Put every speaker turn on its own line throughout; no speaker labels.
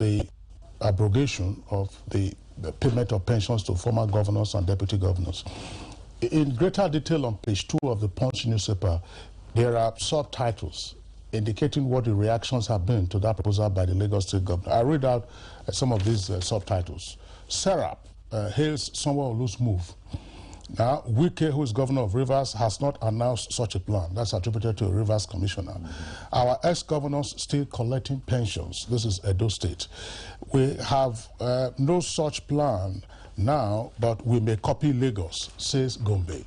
the abrogation of the payment of pensions to former governors and deputy governors. In greater detail on page 2 of the Punch newspaper, there are subtitles indicating what the reactions have been to that proposal by the Lagos State government. I read out some of these subtitles. Serap hails Sanwo-Olu's move. Now, Wike, who is governor of Rivers, has not announced such a plan. That's attributed to a Rivers commissioner. Our ex-governors still collecting pensions. This is Edo State. We have no such plan now, but we may copy Lagos, says Gombe.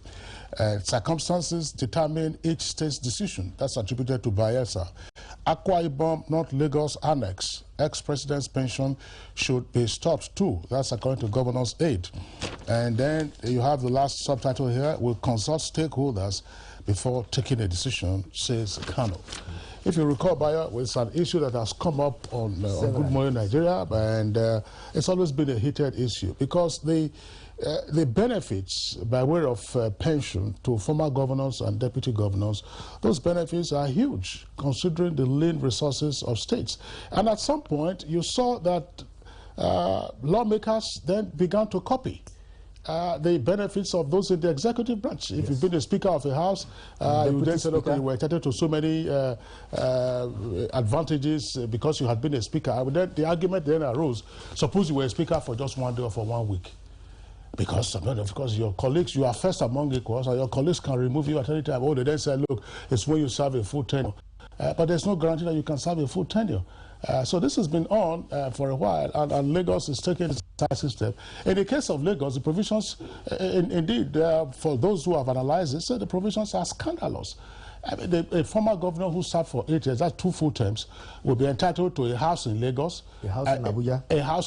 Circumstances determine each state's decision. That's attributed to Bayelsa. Akwa Ibom, not Lagos Annex. Ex-president's pension should be stopped too. That's according to governor's aide. And then you have the last subtitle here. We'll consult stakeholders before taking a decision, says Kano. If you recall, Bayo, it's an issue that has come up on Good Morning Nigeria, and it's always been a heated issue because the benefits by way of pension to former governors and deputy governors, those benefits are huge considering the lean resources of states. And at some point, you saw that lawmakers then began to copy the benefits of those in the executive branch. If you've been the Speaker of the House, you then said, okay, you were entitled to so many advantages because you had been a Speaker. And then the argument then arose, suppose you were a Speaker for just 1 day or for 1 week. Because of course your colleagues, you are first among equals, and your colleagues can remove you at any time. Oh, they then say, look, it's when you serve a full tenure. But there's no guarantee that you can serve a full tenure. So this has been on for a while, and Lagos is taking a decisive step. In the case of Lagos, the provisions, indeed, for those who have analyzed it, say the provisions are scandalous. I mean, a former governor who served for 8 years, that's 2 full terms, will be entitled to a house in Lagos,
a house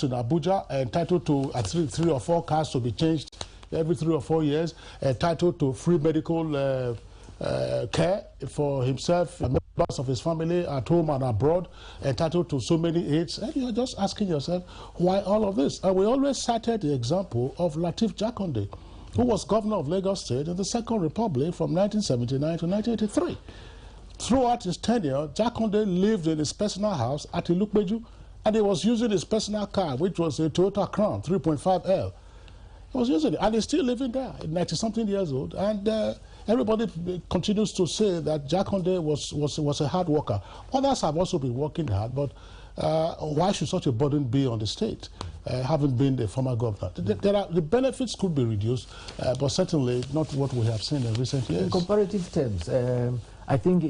in Abuja,
entitled to 3 or 4 cars to be changed every 3 or 4 years, entitled to free medical care for himself and members of his family at home and abroad, entitled to so many aids. And you're just asking yourself, why all of this? And we always cited the example of Lateef Jakonde, who was governor of Lagos State in the Second Republic from 1979 to 1983. Throughout his tenure, Jakonde lived in his personal house at Ilukpeju, and he was using his personal car, which was a Toyota Crown 3.5L. He was using it, and he's still living there, 90-something years old. And everybody continues to say that Jakonde was a hard worker. Others have also been working hard, but why should such a burden be on the state, having been the former governor? The benefits could be reduced, but certainly not what we have seen in recent years.
In comparative terms, I think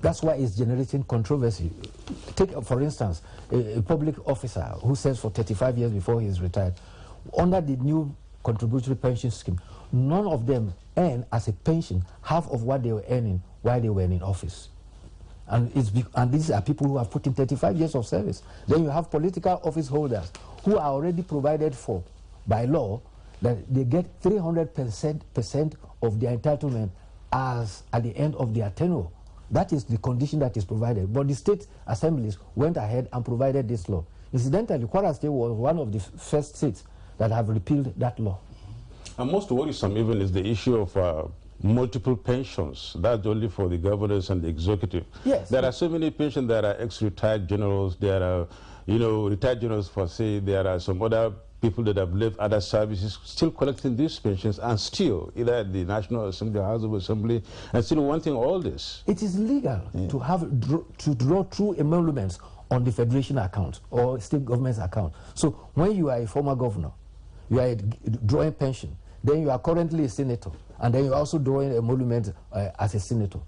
that's why it's generating controversy. Take, for instance, a public officer who serves for 35 years before he is retired. Under the new contributory pension scheme, none of them earn as a pension half of what they were earning while they were in office. And these are people who have put in 35 years of service. Then you have political office holders who are already provided for by law that they get 300% of their entitlement as at the end of their tenure. That is the condition that is provided. But the state assemblies went ahead and provided this law. Incidentally, Kwara State was one of the first states that have repealed that law.
And most worrisome even is the issue of multiple pensions. That's only for the governors and the executive.
Yes.
There are so many pensions. There are ex-retired generals. There are, retired generals for say. There are some other people that have left other services still collecting these pensions and still either at the National Assembly or House of Assembly and still wanting all this.
It is legal to have to draw true emoluments on the federation account or state government's account. So when you are a former governor, you are drawing pension, then you are currently a senator, and then you're also drawing emolument as a senator.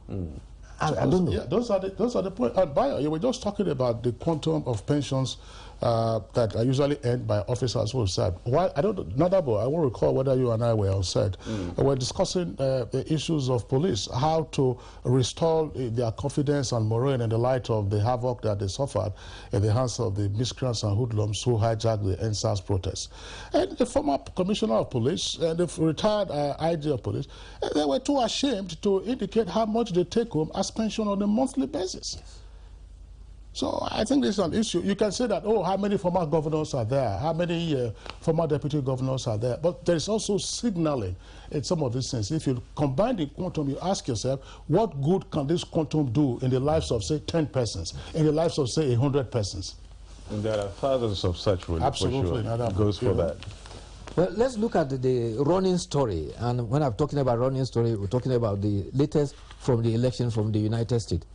I don't know.
Yeah, those are the points. And Bayo, you were just talking about the quantum of pensions that are usually earned by officers who said. Why I won't recall whether you and I were on set. We're discussing the issues of police, how to restore their confidence and morale in the light of the havoc that they suffered in the hands of the miscreants and hoodlums who hijacked the NSAS protests. And the former commissioner of police and the retired IG of police, they were too ashamed to indicate how much they take home as pension on a monthly basis. So I think this is an issue. You can say that, oh, how many former governors are there? How many former deputy governors are there? But there is also signaling in some of these things. If you combine the quantum, you ask yourself, what good can this quantum do in the lives of, say, 10 persons, in the lives of, say, 100 persons?
And there are thousands of such, really,
Absolutely,
for sure. It goes for that.
Well, let's look at the running story. And when I'm talking about running story, we're talking about the latest from the election from the United States.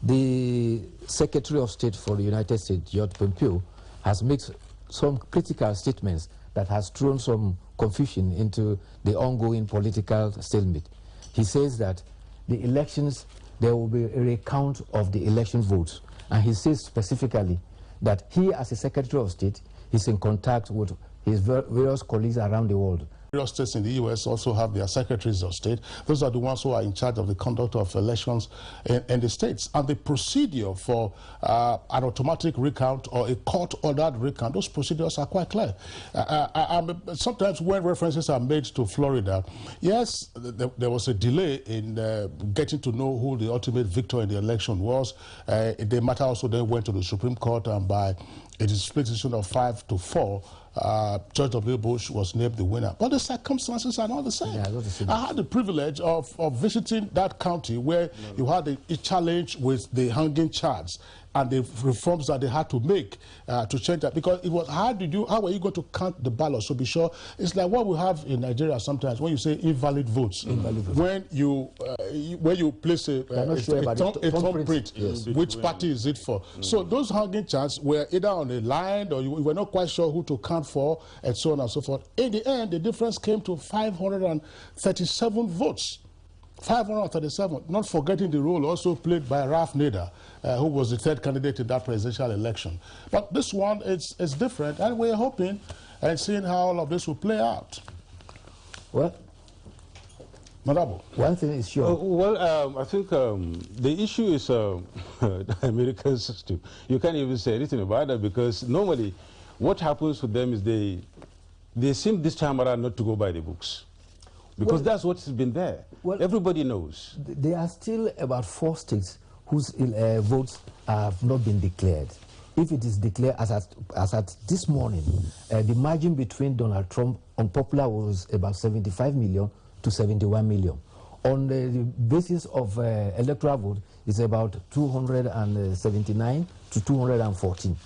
The Secretary of State for the United States, George Pompeo, has made some critical statements that has thrown some confusion into the ongoing political stalemate. He says that the elections, there will be a recount of the election votes. And he says specifically that he, as a Secretary of State, is in contact with his various colleagues around the world.
Various states in the U.S. also have their secretaries of state. Those are the ones who are in charge of the conduct of elections in the states. And the procedure for an automatic recount or a court-ordered recount, those procedures are quite clear. Sometimes when references are made to Florida, yes, there was a delay in getting to know who the ultimate victor in the election was. The matter also then went to the Supreme Court, and by a split decision of 5-4, George W. Bush was named the winner. But the circumstances are not the same. Yeah, I had the privilege of visiting that county where you had a challenge with the hanging charge and the reforms that they had to make to change that. Because it was, how are you going to count the ballots? So be sure, it's like what we have in Nigeria sometimes when you say invalid votes. When you place a thumbprint, yes, which party is it for? So those hanging charts were either on a line or you were not quite sure who to count for, and so on and so forth. In the end, the difference came to 537 votes. 537, not forgetting the role also played by Ralph Nader, who was the third candidate in that presidential election. But this one is different, and we're hoping and seeing how all of this will play out.
Well,
Madabo.
One thing is sure.
I think the issue is the American system. You can't even say anything about that, because normally what happens with them is they seem this time around not to go by the books. Because that's what's been there. Well, everybody knows.
There are still about 4 states whose votes have not been declared. If it is declared as at this morning, the margin between Donald Trump unpopular was about 75 million to 71 million. On the basis of electoral vote, it's about 279 to 214.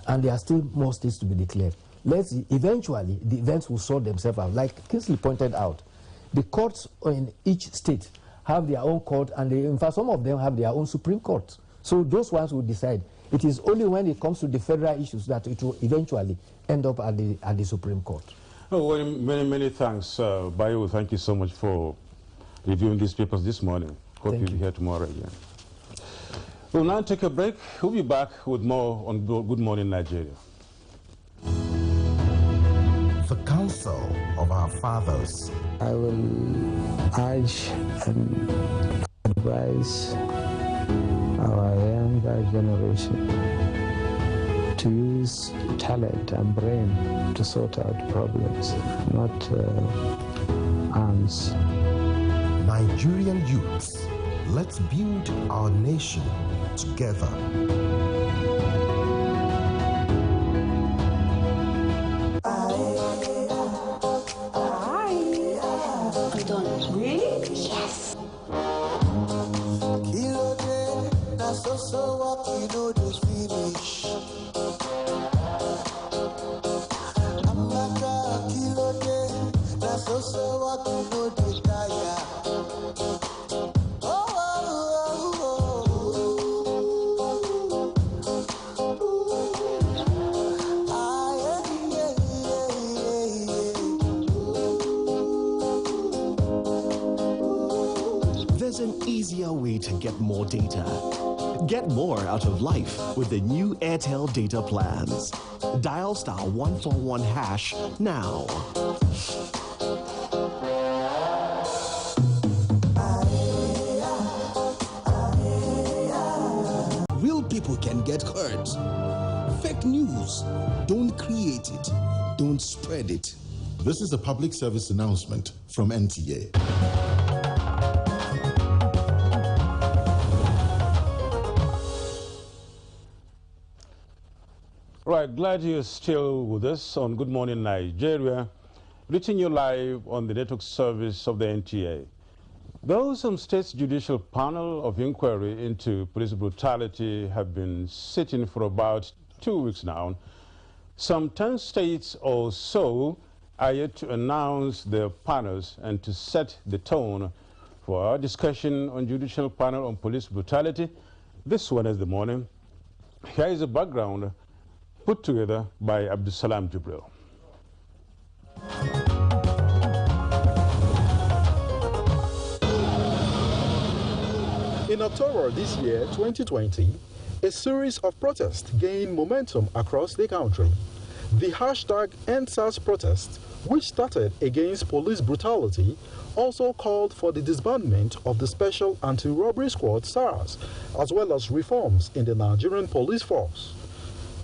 And there are still more states to be declared. Eventually, the events will sort themselves out. Like Kingsley pointed out, the courts in each state have their own court, and in fact, some of them have their own Supreme Court. So those ones will decide. It is only when it comes to the federal issues that it will eventually end up at the Supreme Court.
Oh, well, many thanks, Bayo. Thank you so much for reviewing these papers this morning. Hope you'll be here tomorrow again. We'll now take a break. We'll be back with more on Good Morning Nigeria.
The counsel of our fathers.
I will urge and advise our younger generation to use talent and brain to sort out problems, not arms.
Nigerian youths, let's build our nation together.
So what we know this finish. I'm like a kilo day. That's also what we know this tire.
There's an easier way to get more data. Get more out of life with the new Airtel data plans. Dial *141# now.
Real people can get hurt. Fake news, don't create it, don't spread it.
This is a public service announcement from NTA.
Right, glad you're still with us on Good Morning Nigeria, reaching you live on the network service of the NTA. Though some states' judicial panel of inquiry into police brutality have been sitting for about 2 weeks now. Some 10 states or so are yet to announce their panels and to set the tone for our discussion on judicial panel on police brutality this Wednesday morning. Here is a background put together by Abdusalam Jibril.
In October this year, 2020, a series of protests gained momentum across the country. The hashtag EndSARS protest, which started against police brutality, also called for the disbandment of the Special Anti-Robbery Squad SARS, as well as reforms in the Nigerian police force.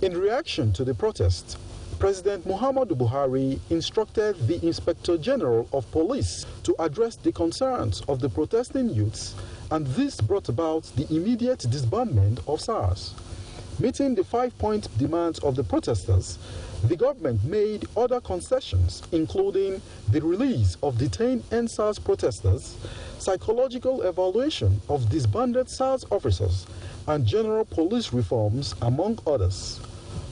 In reaction to the protest, President Muhammadu Buhari instructed the Inspector General of Police to address the concerns of the protesting youths, and this brought about the immediate disbandment of SARS. Meeting the 5-point demands of the protesters, the government made other concessions, including the release of detained EndSARS protesters, psychological evaluation of disbanded SARS officers, and general police reforms, among others.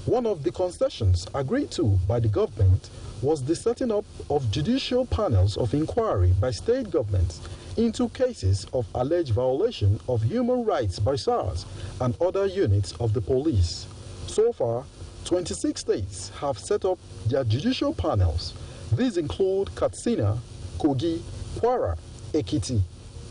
One of the concessions agreed to by the government was the setting up of judicial panels of inquiry by state governments into cases of alleged violation of human rights by SARS and other units of the police. So far, 26 states have set up their judicial panels. These include Katsina, Kogi, Kwara, Ekiti,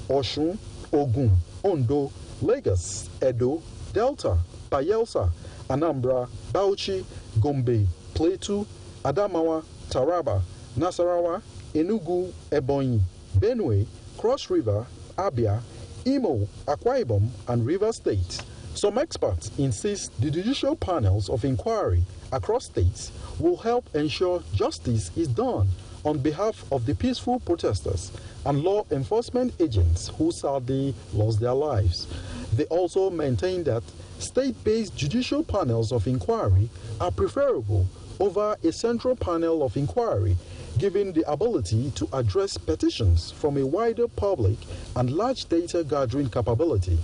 Osun, Ogun, Ondo, Lagos, Edo, Delta, Bayelsa, Anambra, Bauchi, Gombe, Plateau, Adamawa, Taraba, Nasarawa, Enugu, Ebonyi, Benue, Cross River, Abia, Imo, Akwa Ibom, and Rivers State. Some experts insist the judicial panels of inquiry across states will help ensure justice is done on behalf of the peaceful protesters and law enforcement agents who sadly lost their lives. They also maintain that state-based judicial panels of inquiry are preferable over a central panel of inquiry, given the ability to address petitions from a wider public and large data gathering capability.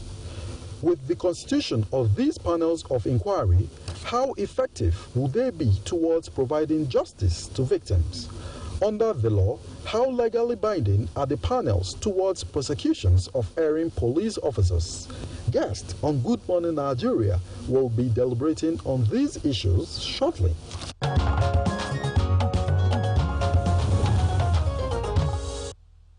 With the constitution of these panels of inquiry, how effective will they be towards providing justice to victims? Under the law, how legally binding are the panels towards prosecutions of erring police officers? Guests on Good Morning Nigeria will be deliberating on these issues shortly.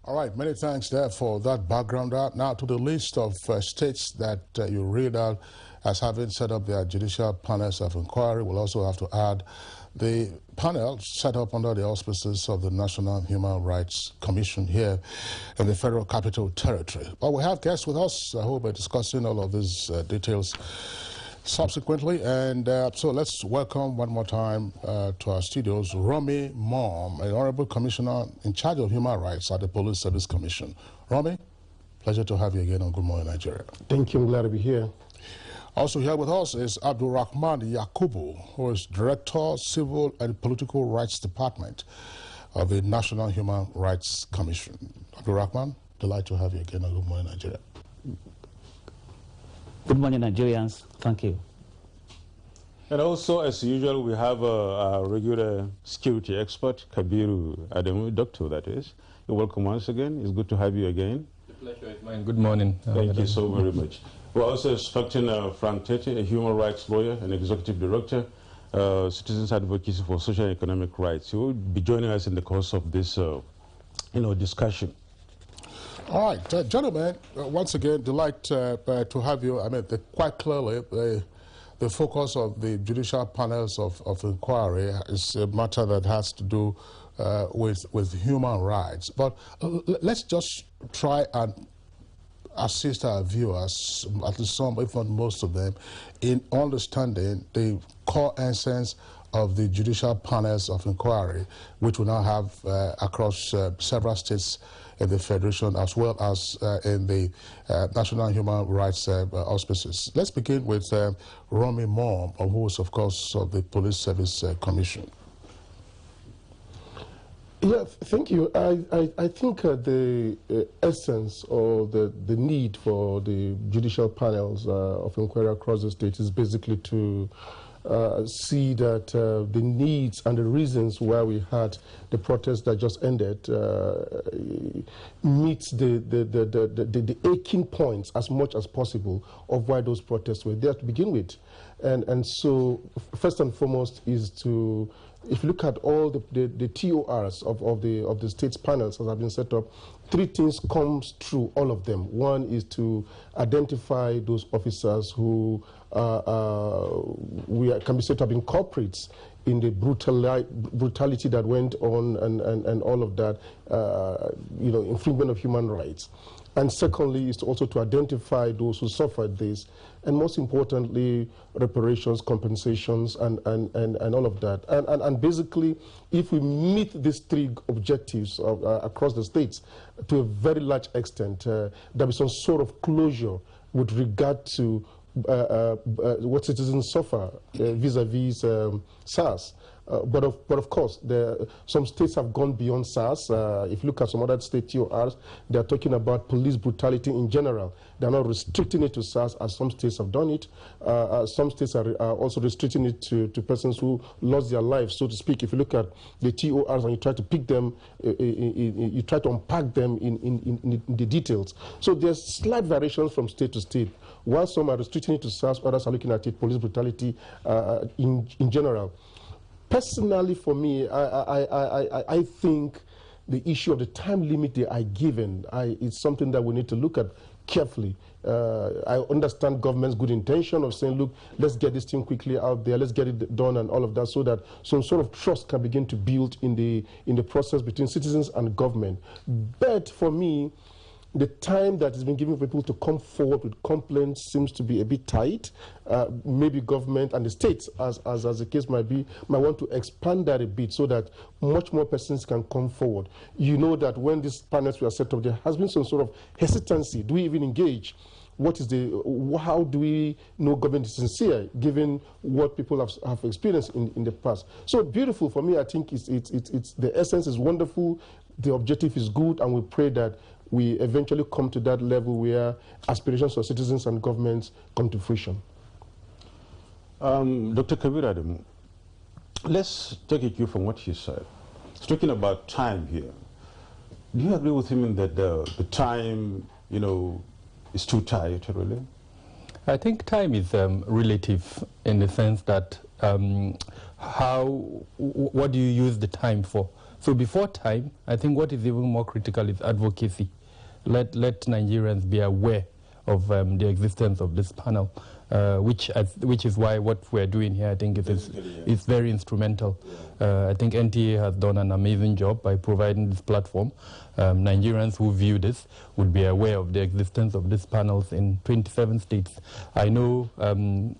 All right, many thanks there for that background. Now to the list of states that you read out as having set up their judicial panels of inquiry. We'll also have to add the panel set up under the auspices of the National Human Rights Commission here in the Federal Capital Territory. But we have guests with us who will be discussing all of these details subsequently. And so let's welcome one more time to our studios Romy Mom, an Honorable Commissioner in charge of human rights at the Police Service Commission. Romy, pleasure to have you again on Good Morning Nigeria.
Thank you. I'm glad to be here.
Also here with us is Abdul Rahman Yakubu, who is Director, Civil and Political Rights Department of the National Human Rights Commission. Abdul Rahman, delighted to have you again on Good Morning Nigeria.
Good morning, Nigerians. Thank you.
And also, as usual, we have a regular security expert, Kabiru Adamu, doctor, that is. You're welcome once again. It's good to have you again.
The pleasure is mine. Good morning.
Thank you so very much. We're also expecting Frank Cherty, a human rights lawyer and executive director, Citizens Advocacy for Social and Economic Rights. He will be joining us in the course of this discussion.
All right, gentlemen, once again, delight to have you. I mean, quite clearly, the focus of the judicial panels of inquiry is a matter that has to do with human rights. But let's just try and assist our viewers, at least some, if not most of them, in understanding the core essence of the judicial panels of inquiry, which we now have across several states in the Federation, as well as in the National Human Rights auspices. Let's begin with Romy Mom, who is, of course, of the Police Service Commission.
Yeah, thank you. I think the essence or the need for the judicial panels of inquiry across the state is basically to see that the needs and the reasons why we had the protest that just ended meets the aching points as much as possible of why those protests were there to begin with. And so first and foremost is to, if you look at all the TORs of the state's panels that have been set up, three things comes through all of them. One is to identify those officers who can be said to have been culprits in the brutality that went on and all of that, infringement of human rights. And secondly is also to identify those who suffered this, and most importantly, reparations, compensations, and all of that. And basically, if we meet these three objectives across the states to a very large extent, there'll be some sort of closure with regard to what citizens suffer vis-a-vis SARS. But of course, some states have gone beyond SARS. If you look at some other state TORs, they're talking about police brutality in general. They're not restricting it to SARS as some states have done it. Some states are also restricting it to persons who lost their lives, so to speak. If you look at the TORs and you try to pick them, you try to unpack them in the details. So there's slight variations from state to state. While some are restricting it to SARS, others are looking at it, police brutality in general. Personally, for me, I think the issue of the time limit they are given is something that we need to look at carefully. I understand government's good intention of saying, look, let's get this thing quickly out there, let's get it done and all of that, so that some sort of trust can begin to build in the process between citizens and government. But for me, the time that has been given for people to come forward with complaints seems to be a bit tight. Maybe government and the states, as the case might be, might want to expand that a bit so that much more persons can come forward. You know that when these panels were set up, there has been some sort of hesitancy. Do we even engage? How do we know government is sincere, given what people have experienced in the past? So beautiful for me. I think it's the essence is wonderful, the objective is good, and we pray that we eventually come to that level where aspirations of citizens and governments come to fruition.
Dr. Kabir Adamu, let's take a cue from what he said. He's talking about time here. Do you agree with him in that the time, is too tight, really?
I think time is relative in the sense that what do you use the time for? So before time, I think what is even more critical is advocacy. Let Nigerians be aware of the existence of this panel, which is why what we're doing here, I think is very instrumental. I think NTA has done an amazing job by providing this platform. Nigerians who view this would be aware of the existence of these panels in 27 states. I know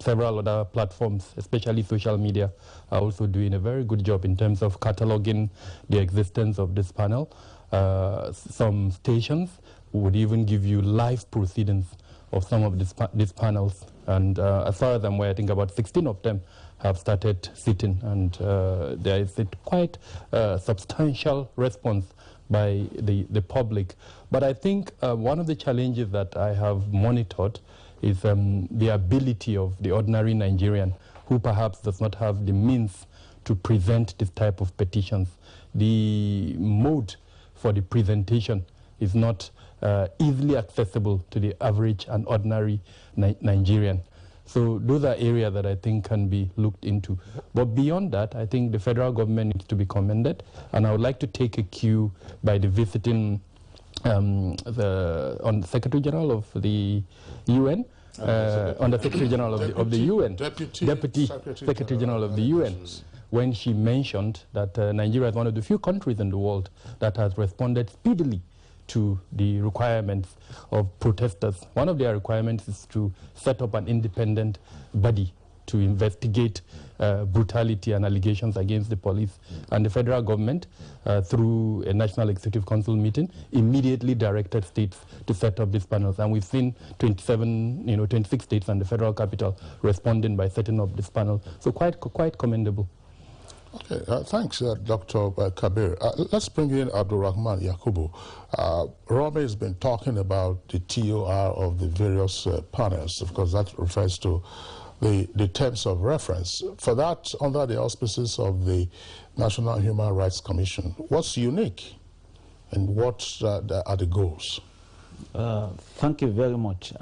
several other platforms, especially social media, are also doing a very good job in terms of cataloging the existence of this panel. Some stations would even give you live proceedings of some of these panels. And as far as I'm aware, I think about 16 of them have started sitting, and there is a quite substantial response by the public. But I think one of the challenges that I have monitored is the ability of the ordinary Nigerian who perhaps does not have the means to present this type of petitions. The mode for the presentation is not easily accessible to the average and ordinary Nigerian. So those are areas that I think can be looked into. But beyond that, I think the federal government needs to be commended, and I would like to take a cue by the visiting the Secretary General of the UN, on the Secretary General of the UN, Deputy Secretary General of the UN, when she mentioned that Nigeria is one of the few countries in the world that has responded speedily to the requirements of protesters. One of their requirements is to set up an independent body to investigate brutality and allegations against the police. And the federal government, through a National Executive Council meeting, immediately directed states to set up these panels. And we've seen 26 states and the federal capital responding by setting up this panel. So quite commendable.
Okay, thanks, Dr. Kabir. Let's bring in Abdul Rahman Yakubu. Rami has been talking about the TOR of the various panels. Of course, that refers to the terms of reference. For that, under the auspices of the National Human Rights Commission, what's unique and what are the goals?
Thank you very much.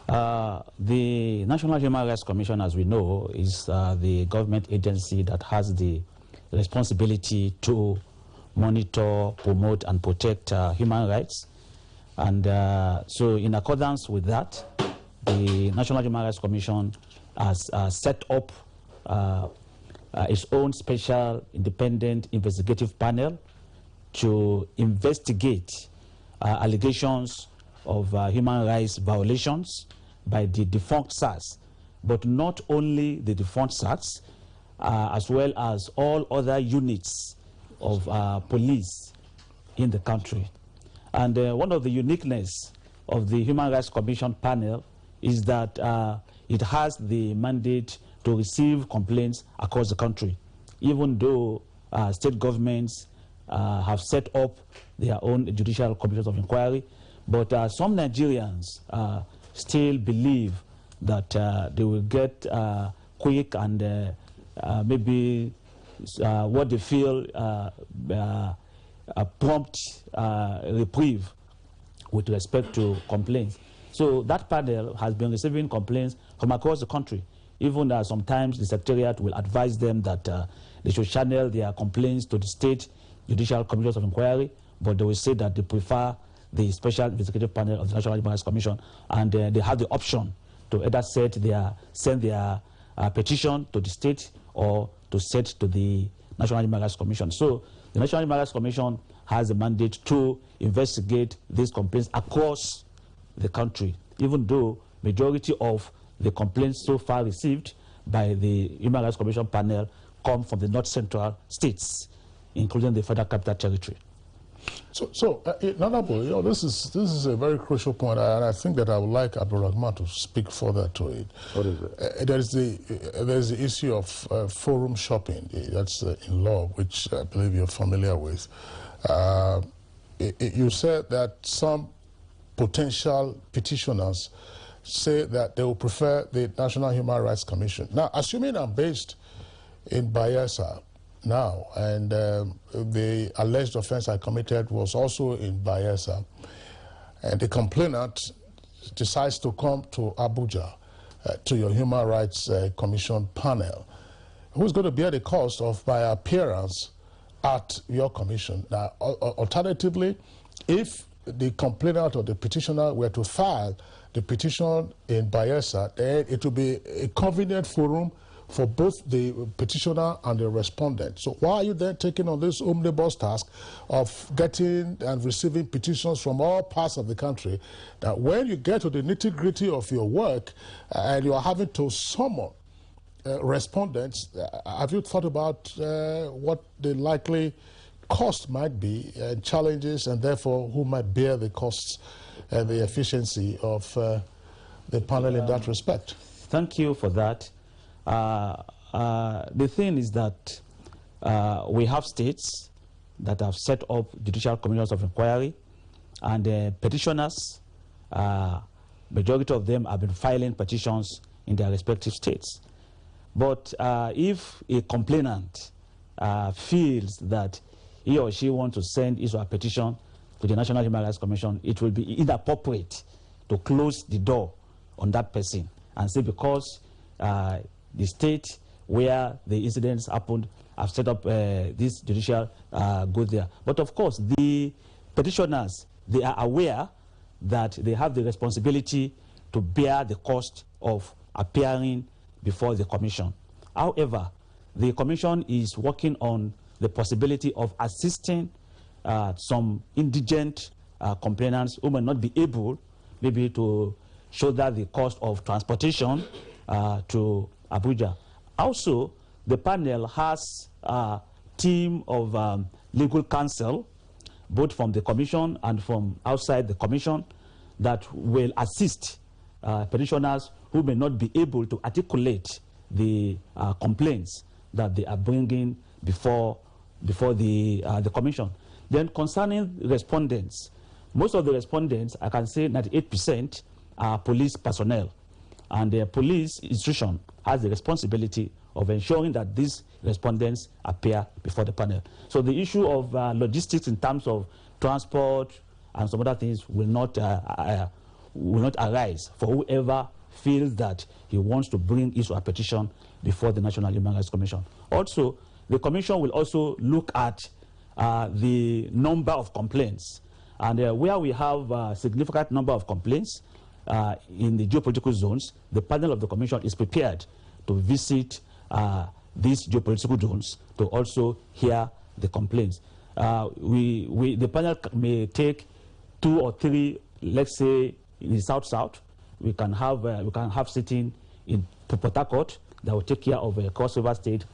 The National Human Rights Commission, as we know, is the government agency that has the responsibility to monitor, promote, and protect human rights. And so in accordance with that, the National Human Rights Commission has set up its own special independent investigative panel to investigate allegations of human rights violations by the defunct SARS, but not only the defunct SARS, as well as all other units of police in the country. And one of the uniqueness of the Human Rights Commission panel is that it has the mandate to receive complaints across the country, even though state governments have set up their own judicial commissions of inquiry. But some Nigerians still believe that they will get quick and maybe what they feel a prompt reprieve with respect to complaints. So that panel has been receiving complaints from across the country. Even sometimes the Secretariat will advise them that they should channel their complaints to the state judicial commissions of inquiry, but they will say that they prefer the special investigative panel of the National Human Rights Commission, and they have the option to either send their petition to the state or to send to the National Human Rights Commission. So the National Human Rights Commission has a mandate to investigate these complaints across the country, even though majority of the complaints so far received by the Human Rights Commission panel come from the North Central states, including the Federal Capital Territory.
So Honorable, this is a very crucial point, and I think that I would like Abdulrahman to speak further to it.
What is it?
There's the issue of forum shopping. That's in law, which I believe you're familiar with. You said that some potential petitioners say that they will prefer the National Human Rights Commission. Now, assuming I'm based in Bayelsa now, and the alleged offense I committed was also in Bayelsa, and the complainant decides to come to Abuja to your Human Rights Commission panel, who's going to bear the cost of my appearance at your commission? Now, alternatively, if the complainant or the petitioner were to file the petition in Bayelsa, then it will be a convenient forum for both the petitioner and the respondent. So why are you then taking on this omnibus task of getting and receiving petitions from all parts of the country, that when you get to the nitty-gritty of your work and you are having to summon respondents, have you thought about what the likely cost might be and challenges, and therefore who might bear the costs and the efficiency of the panel in that respect?
Thank you for that. The thing is that we have states that have set up judicial commissions of inquiry, and petitioners, majority of them have been filing petitions in their respective states. But if a complainant feels that he or she wants to send his or her petition to the National Human Rights Commission, it will be inappropriate to close the door on that person and say because the state where the incidents happened have set up this judicial go there. But of course, the petitioners, they are aware that they have the responsibility to bear the cost of appearing before the commission. However, the commission is working on the possibility of assisting some indigent complainants who may not be able maybe to shoulder the cost of transportation to Abuja. Also, the panel has a team of legal counsel, both from the commission and from outside the commission, that will assist petitioners who may not be able to articulate the complaints that they are bringing before the commission. Then concerning respondents, most of the respondents, I can say 98%, are police personnel. And the police institution has the responsibility of ensuring that these respondents appear before the panel. So the issue of logistics in terms of transport and some other things will not arise for whoever feels that he wants to bring his or her petition before the National Human Rights Commission. Also, the Commission will also look at the number of complaints. And where we have a significant number of complaints in the geopolitical zones, the panel of the Commission is prepared to visit these geopolitical zones to also hear the complaints. The panel may take 2 or 3, let's say, in the South-South. We can have sitting in Port Harcourt that will take care of Cross River State,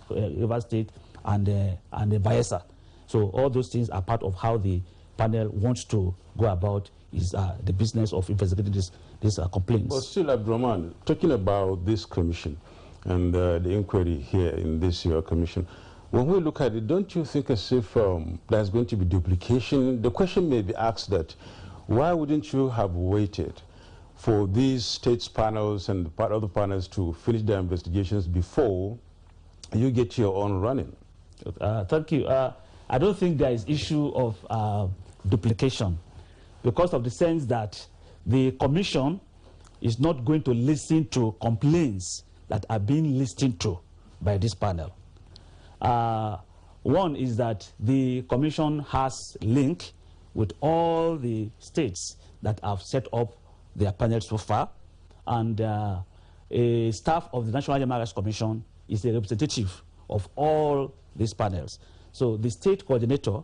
and Bayelsa. So all those things are part of how the panel wants to go about is the business of investigating these complaints.
But still, Abdurrahman, talking about this commission and the inquiry here in this your commission, when we look at it, don't you think as if there's going to be duplication? The question may be asked that, why wouldn't you have waited for these states panels and other panels to finish their investigations before you get your own running?
Thank you. I don't think there is issue of duplication, because of the sense that the commission is not going to listen to complaints that are being listened to by this panel. One is that the commission has link with all the states that have set up their panels so far, and a staff of the National Human Rights Commission is a representative of all these panels. So the state coordinator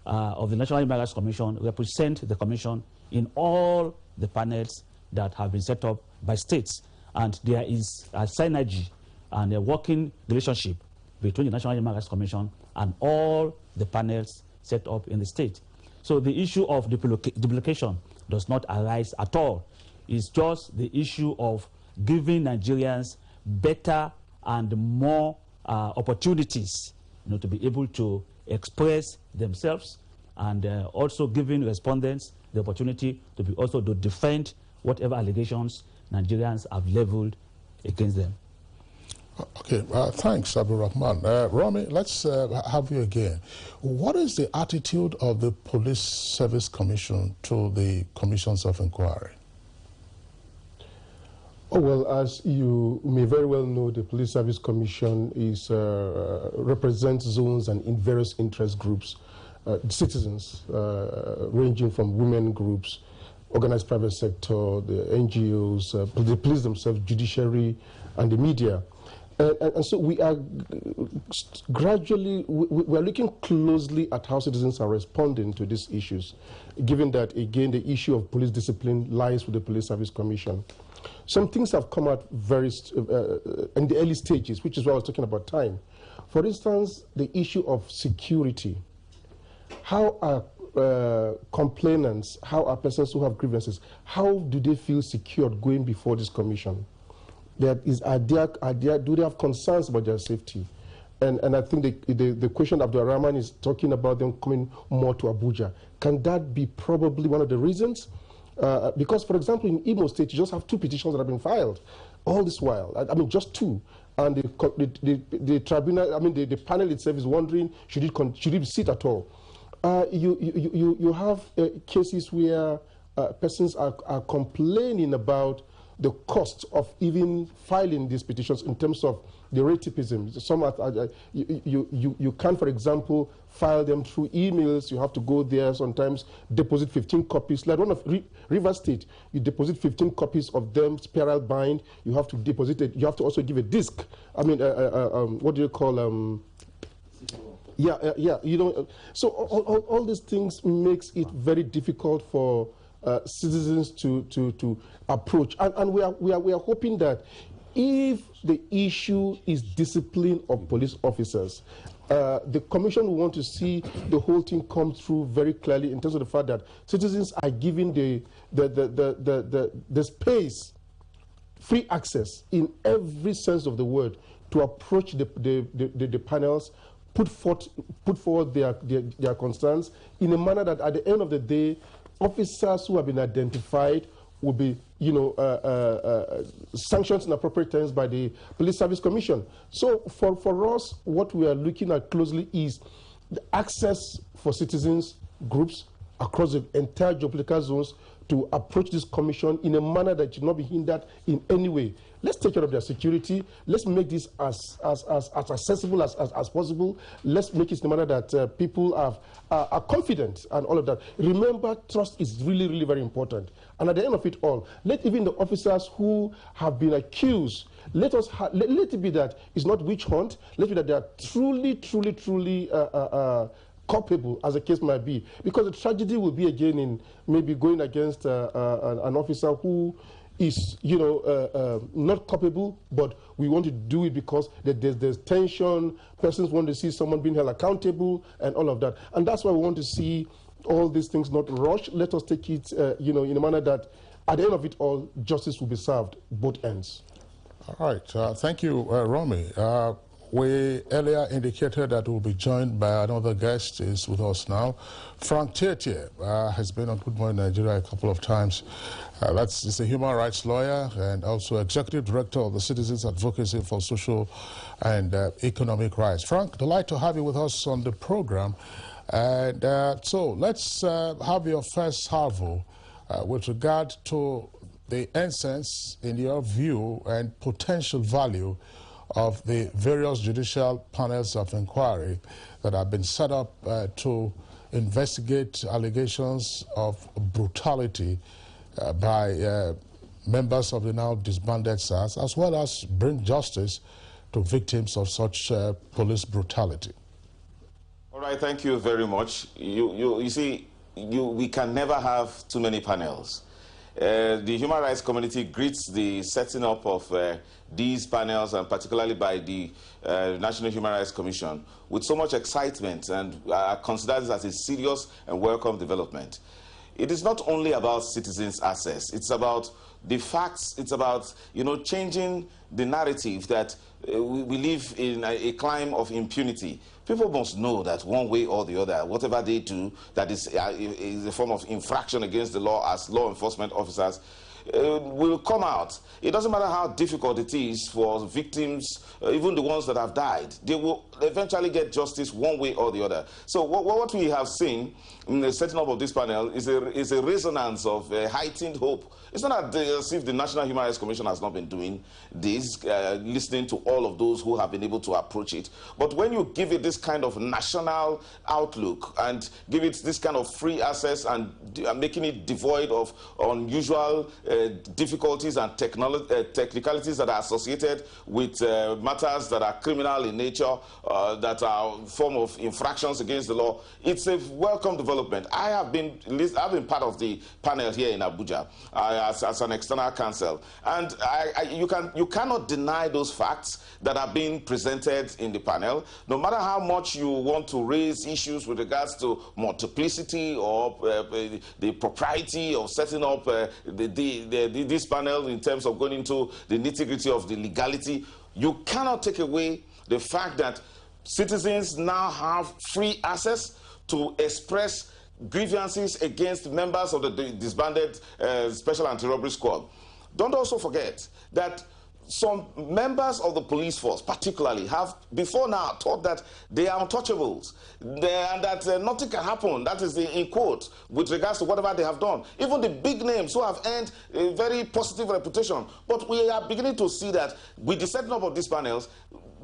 of the National Human Rights Commission represents the commission in all the panels that have been set up by states, and there is a synergy and a working relationship between the National Human Rights Commission and all the panels set up in the state. So the issue of duplication does not arise at all. It's just the issue of giving Nigerians better and more opportunities, to be able to express themselves, and also giving respondents the opportunity to be also to defend whatever allegations Nigerians have leveled against them.
Okay, thanks, Abdurrahman. Rami, let's have you again. What is the attitude of the Police Service Commission to the commissions of inquiry?
Oh, well, as you may very well know, the Police Service Commission is represents zones and in various interest groups, citizens, ranging from women groups, organized private sector, the NGOs, the police themselves, judiciary, and the media. And so we are gradually, we are looking closely at how citizens are responding to these issues, given that, again, the issue of police discipline lies with the Police Service Commission. Some things have come out very in the early stages, which is why I was talking about time. For instance, the issue of security. How are complainants, how are persons who have grievances, how do they feel secured going before this commission? Do they have concerns about their safety? And I think the question Abdurrahman is talking about them coming more to Abuja. Can that be probably one of the reasons? Because, for example, in Imo State, you just have 2 petitions that have been filed all this while. I mean, just 2. And the tribunal, I mean, the panel itself is wondering, should it sit at all? You have cases where persons are complaining about the cost of even filing these petitions in terms of the ratipism. Some you can, for example, file them through emails. You have to go there sometimes, deposit 15 copies. Like one of River State, you deposit 15 copies of them, spiral bind. You have to deposit it. You have to also give a disc. I mean, what do you call? Yeah. So all these things makes it very difficult for citizens to approach, and we are hoping that if the issue is discipline of police officers, the commission will want to see the whole thing come through very clearly in terms of the fact that citizens are given the space, free access in every sense of the word to approach the panels, put forward their concerns in a manner that at the end of the day, officers who have been identified will be, sanctioned in appropriate terms by the Police Service Commission. So for us, what we are looking at closely is the access for citizens, groups across the entire geopolitical zones to approach this commission in a manner that should not be hindered in any way. Let's take care of their security. Let's make this as accessible as possible. Let's make it in a manner that people are confident and all of that. Remember, trust is really, really very important. And at the end of it all, let even the officers who have been accused, let it be that it's not witch hunt. Let it be that they are truly culpable, as the case might be. Because the tragedy will be again in maybe going against an officer who is, not culpable, but we want to do it because there's tension, persons want to see someone being held accountable, and all of that. And that's why we want to see all these things not rushed. Let us take it, in a manner that, at the end of it all, justice will be served, both ends.
All right. Thank you, Romy. We earlier indicated that we'll be joined by another guest. Is with us now. Frank Cherty has been on Good Morning Nigeria a couple of times. He's a human rights lawyer and also executive director of the Citizens Advocacy for Social and Economic Rights. Frank, delight to have you with us on the program. And so let's have your first salvo with regard to the essence, in your view, and potential value of the various judicial panels of inquiry that have been set up to investigate allegations of brutality by members of the now disbanded SARS, as well as bring justice to victims of such police brutality.
All right, thank you very much. You see, we can never have too many panels. The human rights community greets the setting up of these panels, and particularly by the National Human Rights Commission, with so much excitement, and consider this as a serious and welcome development. It is not only about citizens' access. It's about the facts. It's about, changing the narrative that we live in a climate of impunity. People must know that one way or the other, whatever they do that is a form of infraction against the law as law enforcement officers, will come out. It doesn't matter how difficult it is for victims, even the ones that have died. They will eventually get justice one way or the other. So what we have seen in the setting up of this panel is a resonance of heightened hope. It's not as if the National Human Rights Commission has not been doing this, listening to all of those who have been able to approach it. But when you give it this kind of national outlook and give it this kind of free access and making it devoid of unusual difficulties and technicalities that are associated with matters that are criminal in nature, that are form of infractions against the law, it's a welcome development. I've been part of the panel here in Abuja as an external counsel, and you cannot deny those facts that are being presented in the panel. No matter how much you want to raise issues with regards to multiplicity or the propriety of setting up this panel in terms of going into the nitty-gritty of the legality, you cannot take away the fact that citizens now have free access to express grievances against members of the disbanded Special Anti-Robbery Squad. Don't also forget that some members of the police force particularly have before now thought that they are untouchables, and that nothing can happen, that is in quote, with regards to whatever they have done. Even the big names who have earned a very positive reputation. But we are beginning to see that with the setting up of these panels,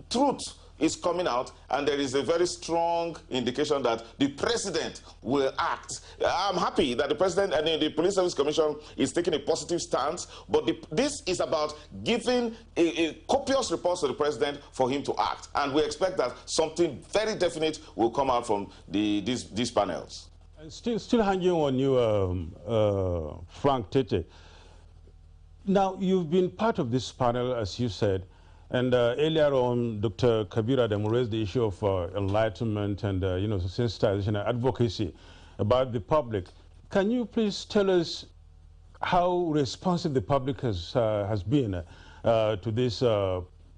truth is coming out, and there is a very strong indication that the president will act. I'm happy that the president and the Police Service Commission is taking a positive stance, but this is about giving a copious report to the president for him to act, and we expect that something very definite will come out from these panels.
And still hanging on you, Frank Cherty. Now, you've been part of this panel, as you said. And earlier on, Dr. Kabir Adam raised the issue of enlightenment and sensitization and advocacy about the public. Can you please tell us how responsive the public has been to these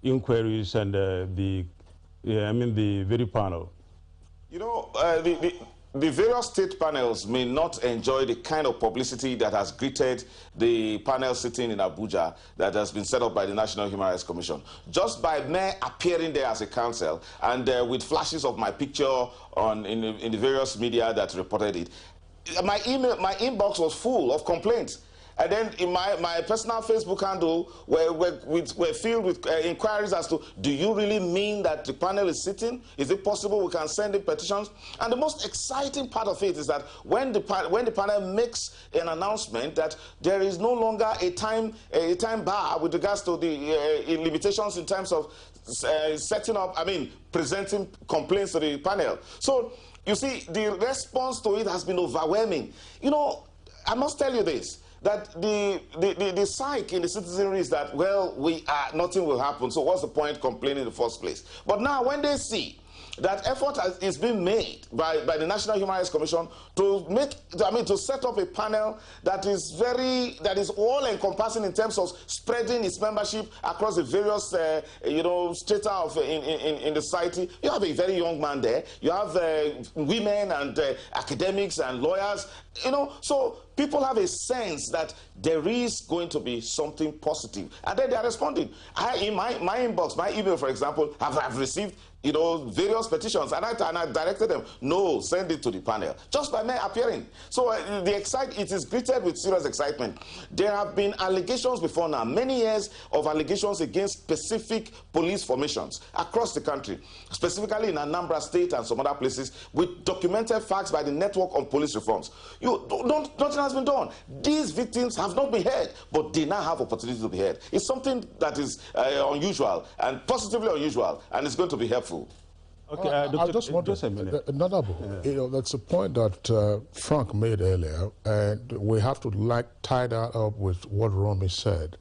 inquiries and the very panel?
the various state panels may not enjoy the kind of publicity that has greeted the panel sitting in Abuja that has been set up by the National Human Rights Commission. Just by mere appearing there as a counsel and with flashes of my picture in the various media that reported it, my inbox was full of complaints. And then in my personal Facebook handle, we're filled with inquiries as to, do you really mean that the panel is sitting? Is it possible we can send in petitions? And the most exciting part of it is that when the panel makes an announcement that there is no longer a time bar with regards to the limitations in terms of presenting complaints to the panel. So, you see, the response to it has been overwhelming. You know, I must tell you this, that the psyche in the citizenry is that, well, nothing will happen, so what's the point complaining in the first place? But now when they see that effort is being made by the National Human Rights Commission to set up a panel that is all-encompassing in terms of spreading its membership across the various strata in the society. You have a very young man there. You have women and academics and lawyers. So people have a sense that there is going to be something positive, and then they are responding. In my inbox, my email, for example, I've received various petitions, and I directed them, no, send it to the panel, just by mere appearing. So it is greeted with serious excitement. There have been allegations before now, many years of allegations against specific police formations across the country, specifically in Anambra State and some other places, with documented facts by the network on police reforms. Nothing has been done. These victims have not been heard, but they now have opportunity to be heard. It's something that is unusual, and positively unusual, and it's going to be helpful.
Okay, I just want to say, that's a point that Frank made earlier, and we have to tie that up with what Romy said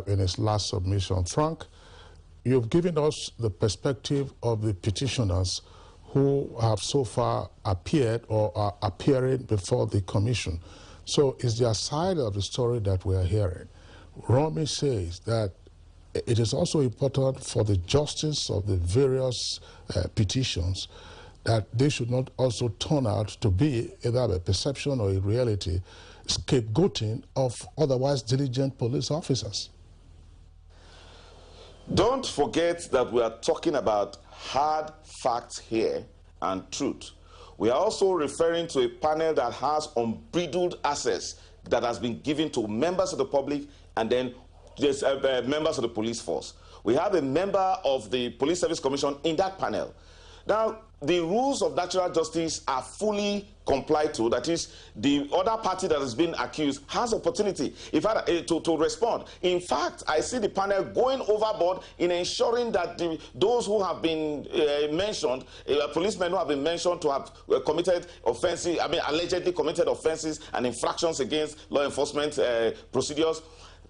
in his last submission. Frank, you've given us the perspective of the petitioners who have so far appeared or are appearing before the commission. So it's their side of the story that we are hearing. Romy says that it is also important for the justice of the various petitions that they should not also turn out to be either a perception or a reality, scapegoating of otherwise diligent police officers.
Don't forget that we are talking about hard facts here and truth. We are also referring to a panel that has unbridled access that has been given to members of the public and then there's members of the police force. We have a member of the Police Service Commission in that panel. Now, the rules of natural justice are fully complied to. That is, the other party that has been accused has opportunity to respond. In fact, I see the panel going overboard in ensuring that those who have been mentioned, policemen who have been mentioned to have committed offenses, allegedly committed offenses and infractions against law enforcement procedures.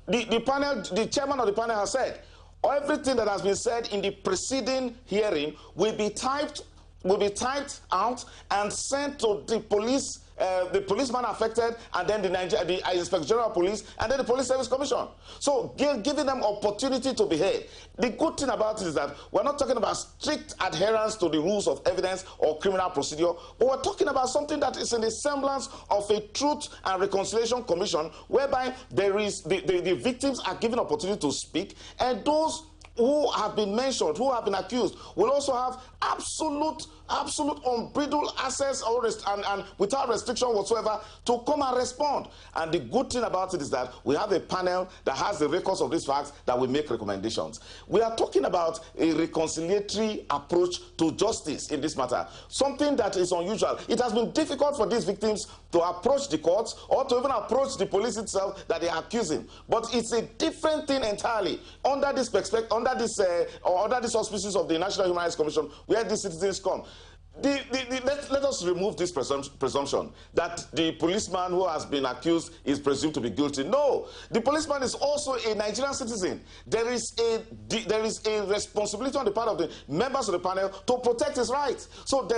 The chairman of the panel has said, everything that has been said in the preceding hearing will be typed out and sent to the policeman affected, and then the Inspector General of Police, and then the Police Service Commission. So giving them opportunity to be heard. The good thing about it is that we're not talking about strict adherence to the rules of evidence or criminal procedure, but we're talking about something that is in the semblance of a Truth and Reconciliation Commission, whereby the victims are given opportunity to speak, and those who have been mentioned, who have been accused, will also have absolute unbridled access and without restriction whatsoever to come and respond. And the good thing about it is that we have a panel that has the records of these facts that will make recommendations. We are talking about a reconciliatory approach to justice in this matter, something that is unusual. It has been difficult for these victims to approach the courts or to even approach the police itself that they are accusing. But it's a different thing entirely under this auspices of the National Human Rights Commission, where these citizens come. Let us remove this presumption that the policeman who has been accused is presumed to be guilty. No, the policeman is also a Nigerian citizen. There is a responsibility on the part of the members of the panel to protect his rights. So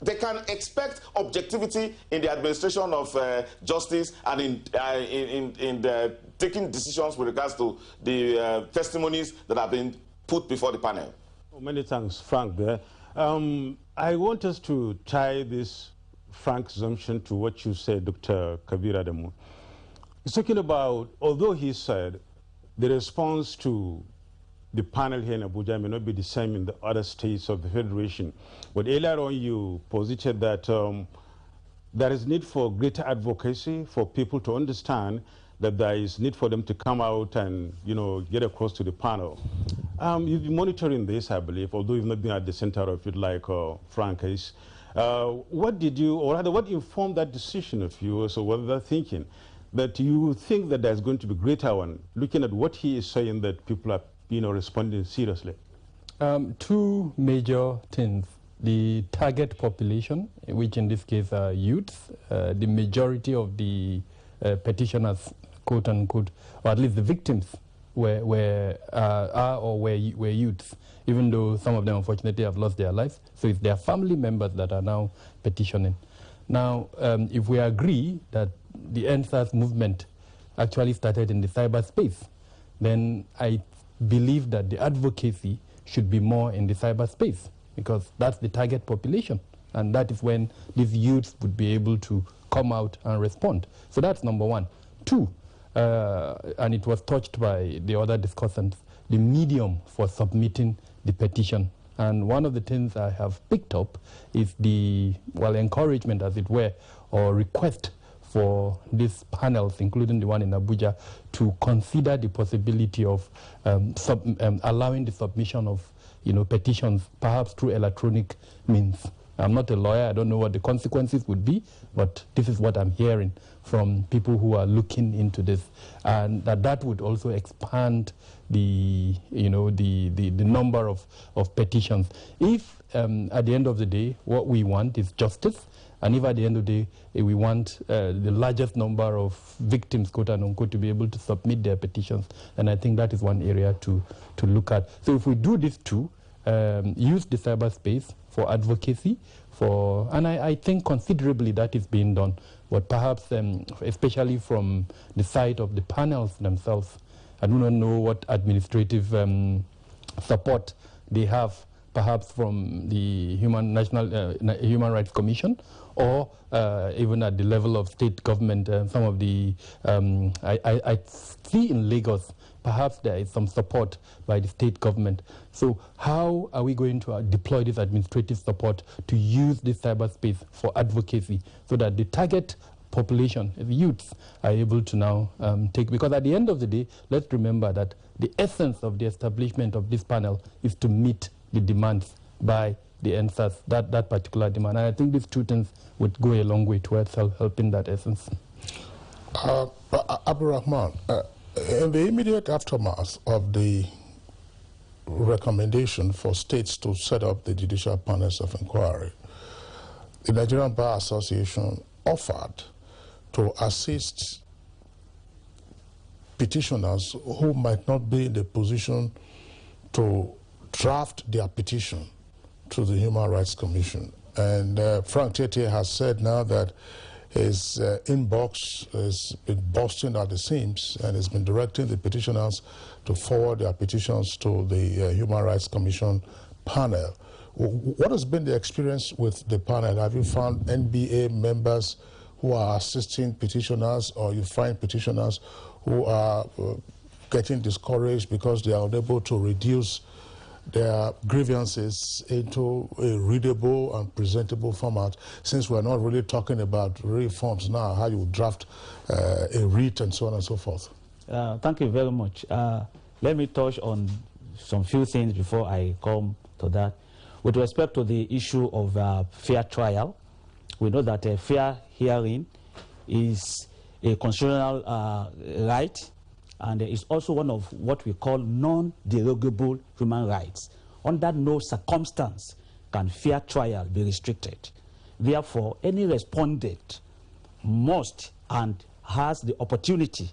they can expect objectivity in the administration of justice and in taking decisions with regards to the testimonies that have been put before the panel.
Many thanks, Frank. There. I want us to tie this frank assumption to what you said, Dr. Kabir Adamu. He's talking about, although he said the response to the panel here in Abuja may not be the same in the other states of the Federation, but earlier on you posited that there is need for greater advocacy for people to understand that there is need for them to come out and, you know, get across to the panel. You've been monitoring this, I believe, although you've not been at the center of it like Frank is. What did you, or rather, what informed that decision of yours, or what they're thinking, that you think that there's going to be greater one, looking at what he is saying, that people are, you know, responding seriously?
Two major things. The target population, which in this case are youths. The majority of the petitioners, quote unquote, or at least the victims, were youths, even though some of them unfortunately have lost their lives. So it's their family members that are now petitioning. Now, if we agree that the NSAS movement actually started in the cyberspace, then I believe that the advocacy should be more in the cyberspace, because that's the target population, and that is when these youths would be able to come out and respond. So that's number one. Two, and it was touched by the other discussants, the medium for submitting the petition. And one of the things I have picked up is the, well, encouragement, as it were, or request for these panels, including the one in Abuja, to consider the possibility of allowing the submission of, you know, petitions, perhaps through electronic means. I'm not a lawyer, I don't know what the consequences would be, but this is what I'm hearing from people who are looking into this, and that would also expand the, you know, the number of petitions. If at the end of the day what we want is justice, and if at the end of the day we want the largest number of victims, quote unquote, to be able to submit their petitions, then I think that is one area to look at. So if we do these two, use the cyberspace for advocacy, and I think considerably that is being done, but perhaps especially from the side of the panels themselves, I do not know what administrative support they have, perhaps from the National Human Rights Commission, or even at the level of state government. Some of the, I see in Lagos, perhaps there is some support by the state government. So how are we going to deploy this administrative support to use this cyberspace for advocacy, so that the target population, the youths, are able to now take, because at the end of the day, let's remember that the essence of the establishment of this panel is to meet the demands by the NSAS, that particular demand. And I think these two things would go a long way towards helping that essence.
Abu Rahman, in the immediate aftermath of the recommendation for states to set up the judicial panels of inquiry, the Nigerian Bar Association offered to assist petitioners who might not be in the position to draft their petition to the Human Rights Commission. And Frank Cherty has said now that his inbox has been bursting at the seams, and has been directing the petitioners to forward their petitions to the Human Rights Commission panel. What has been the experience with the panel? Have you found NBA members who are assisting petitioners, or you find petitioners who are getting discouraged because they are unable to reduce their grievances into a readable and presentable format, since we're not really talking about reforms now, how you draft a writ and so on and so forth?
Thank you very much. Let me touch on some few things before I come to that. With respect to the issue of fair trial, we know that a fair hearing is a constitutional right, and it's also one of what we call non-derogable human rights. Under no circumstance can fair trial be restricted. Therefore, any respondent must and has the opportunity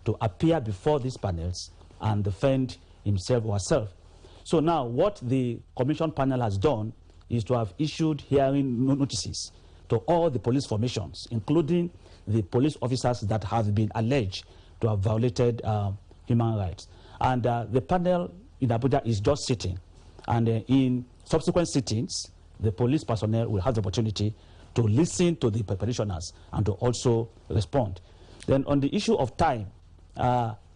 to appear before these panels and defend himself or herself. So now what the commission panel has done is to have issued hearing notices to all the police formations, including the police officers that have been alleged to have violated human rights. And the panel in Abuja is just sitting. And in subsequent sittings, the police personnel will have the opportunity to listen to the petitioners and to also respond. Then on the issue of time,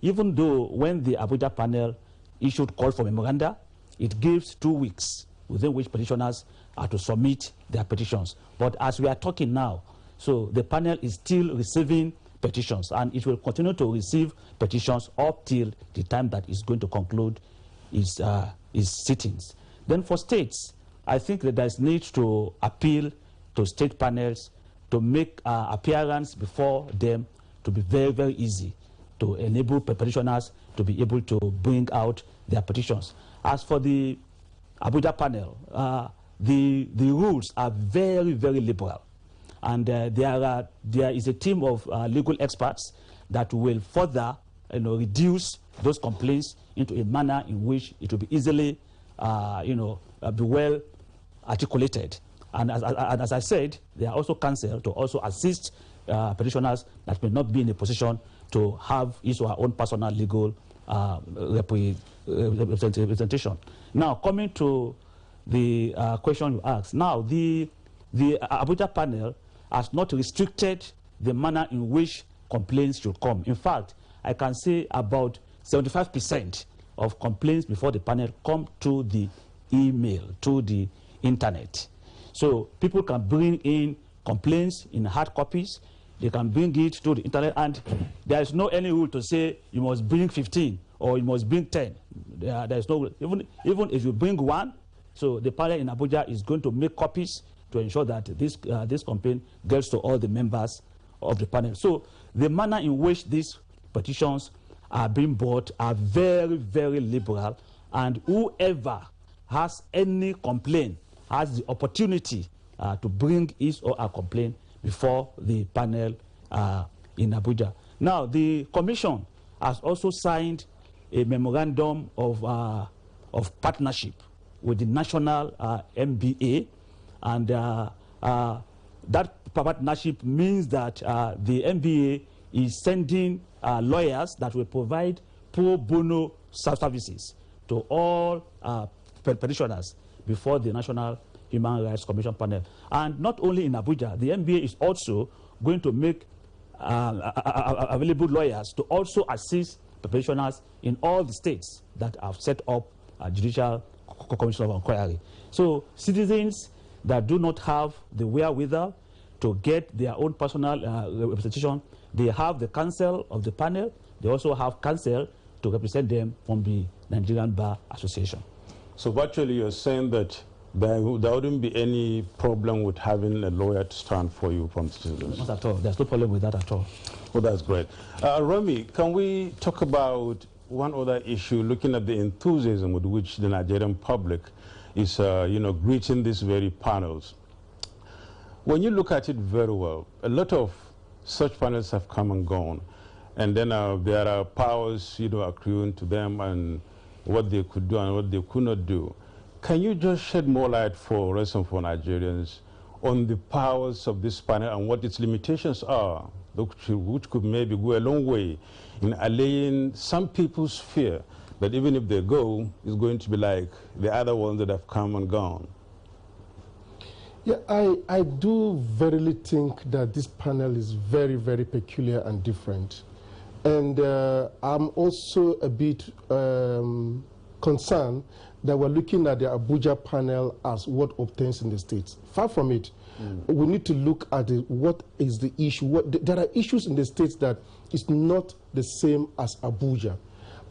even though when the Abuja panel issued call for memoranda, it gives 2 weeks within which petitioners are to submit their petitions. But as we are talking now, so the panel is still receiving petitions, and it will continue to receive petitions up till the time that is going to conclude its sittings. Then for states, I think that there is need to appeal to state panels to make appearance before them to be very, very easy, to enable petitioners to be able to bring out their petitions. As for the Abuja panel, the rules are very, very liberal. And there is a team of legal experts that will further reduce those complaints into a manner in which it will be easily be well articulated. And as I said, they are also counsel to also assist petitioners that may not be in a position to have his or her own personal legal representation. Now, coming to the question you asked, now the Abuja panel has not restricted the manner in which complaints should come. In fact, I can say about 75% of complaints before the panel come to the email, to the internet. So people can bring in complaints in hard copies. They can bring it to the internet, and there is no any rule to say you must bring 15 or you must bring 10. There is no, even if you bring one, so the panel in Abuja is going to make copies to ensure that this complaint gets to all the members of the panel. So the manner in which these petitions are being brought are very, very liberal, and whoever has any complaint has the opportunity to bring his or her complaint before the panel in Abuja. Now, the Commission has also signed a memorandum of partnership with the National MBA, and that partnership means that the MBA is sending lawyers that will provide pro bono services to all petitioners before the National Human Rights Commission panel. And not only in Abuja, the MBA is also going to make available lawyers to also assist petitioners in all the states that have set up a judicial commission of inquiry. So citizens that do not have the wherewithal to get their own personal representation, they have the counsel of the panel. They also have counsel to represent them from the Nigerian Bar Association.
So virtually you're saying that there wouldn't be any problem with having a lawyer to stand for you from citizens?
Not at all. There's no problem with that at all.
Well, that's great. Remy, can we talk about one other issue, looking at the enthusiasm with which the Nigerian public is, greeting these very panels? When you look at it very well, a lot of such panels have come and gone, and then there are powers, accruing to them and what they could do and what they could not do. Can you just shed more light for us and for Nigerians on the powers of this panel and what its limitations are, which could maybe go a long way in allaying some people's fear that even if they go, it's going to be like the other ones that have come and gone?
Yeah, I do verily think that this panel is very, very peculiar and different. And I'm also a bit concerned that we're looking at the Abuja panel as what obtains in the states. Far from it. We need to look at what is the issue. There are issues in the states that is not the same as Abuja.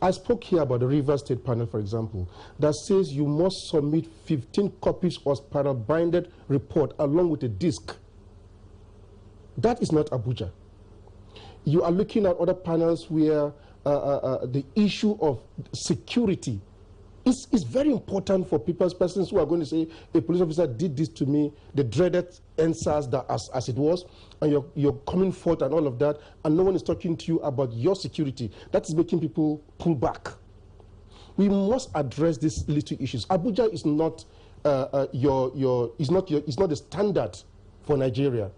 I spoke here about the Rivers State panel, for example, that says you must submit 15 copies of spiral binded report along with a disc. That is not Abuja. You are looking at other panels where the issue of security is very important for persons who are going to say, a police officer did this to me, the dreaded NSAS that as it was, and you're coming forth and all of that, and no one is talking to you about your security. That is making people pull back. We must address these little issues. Abuja is not is not the standard for Nigeria.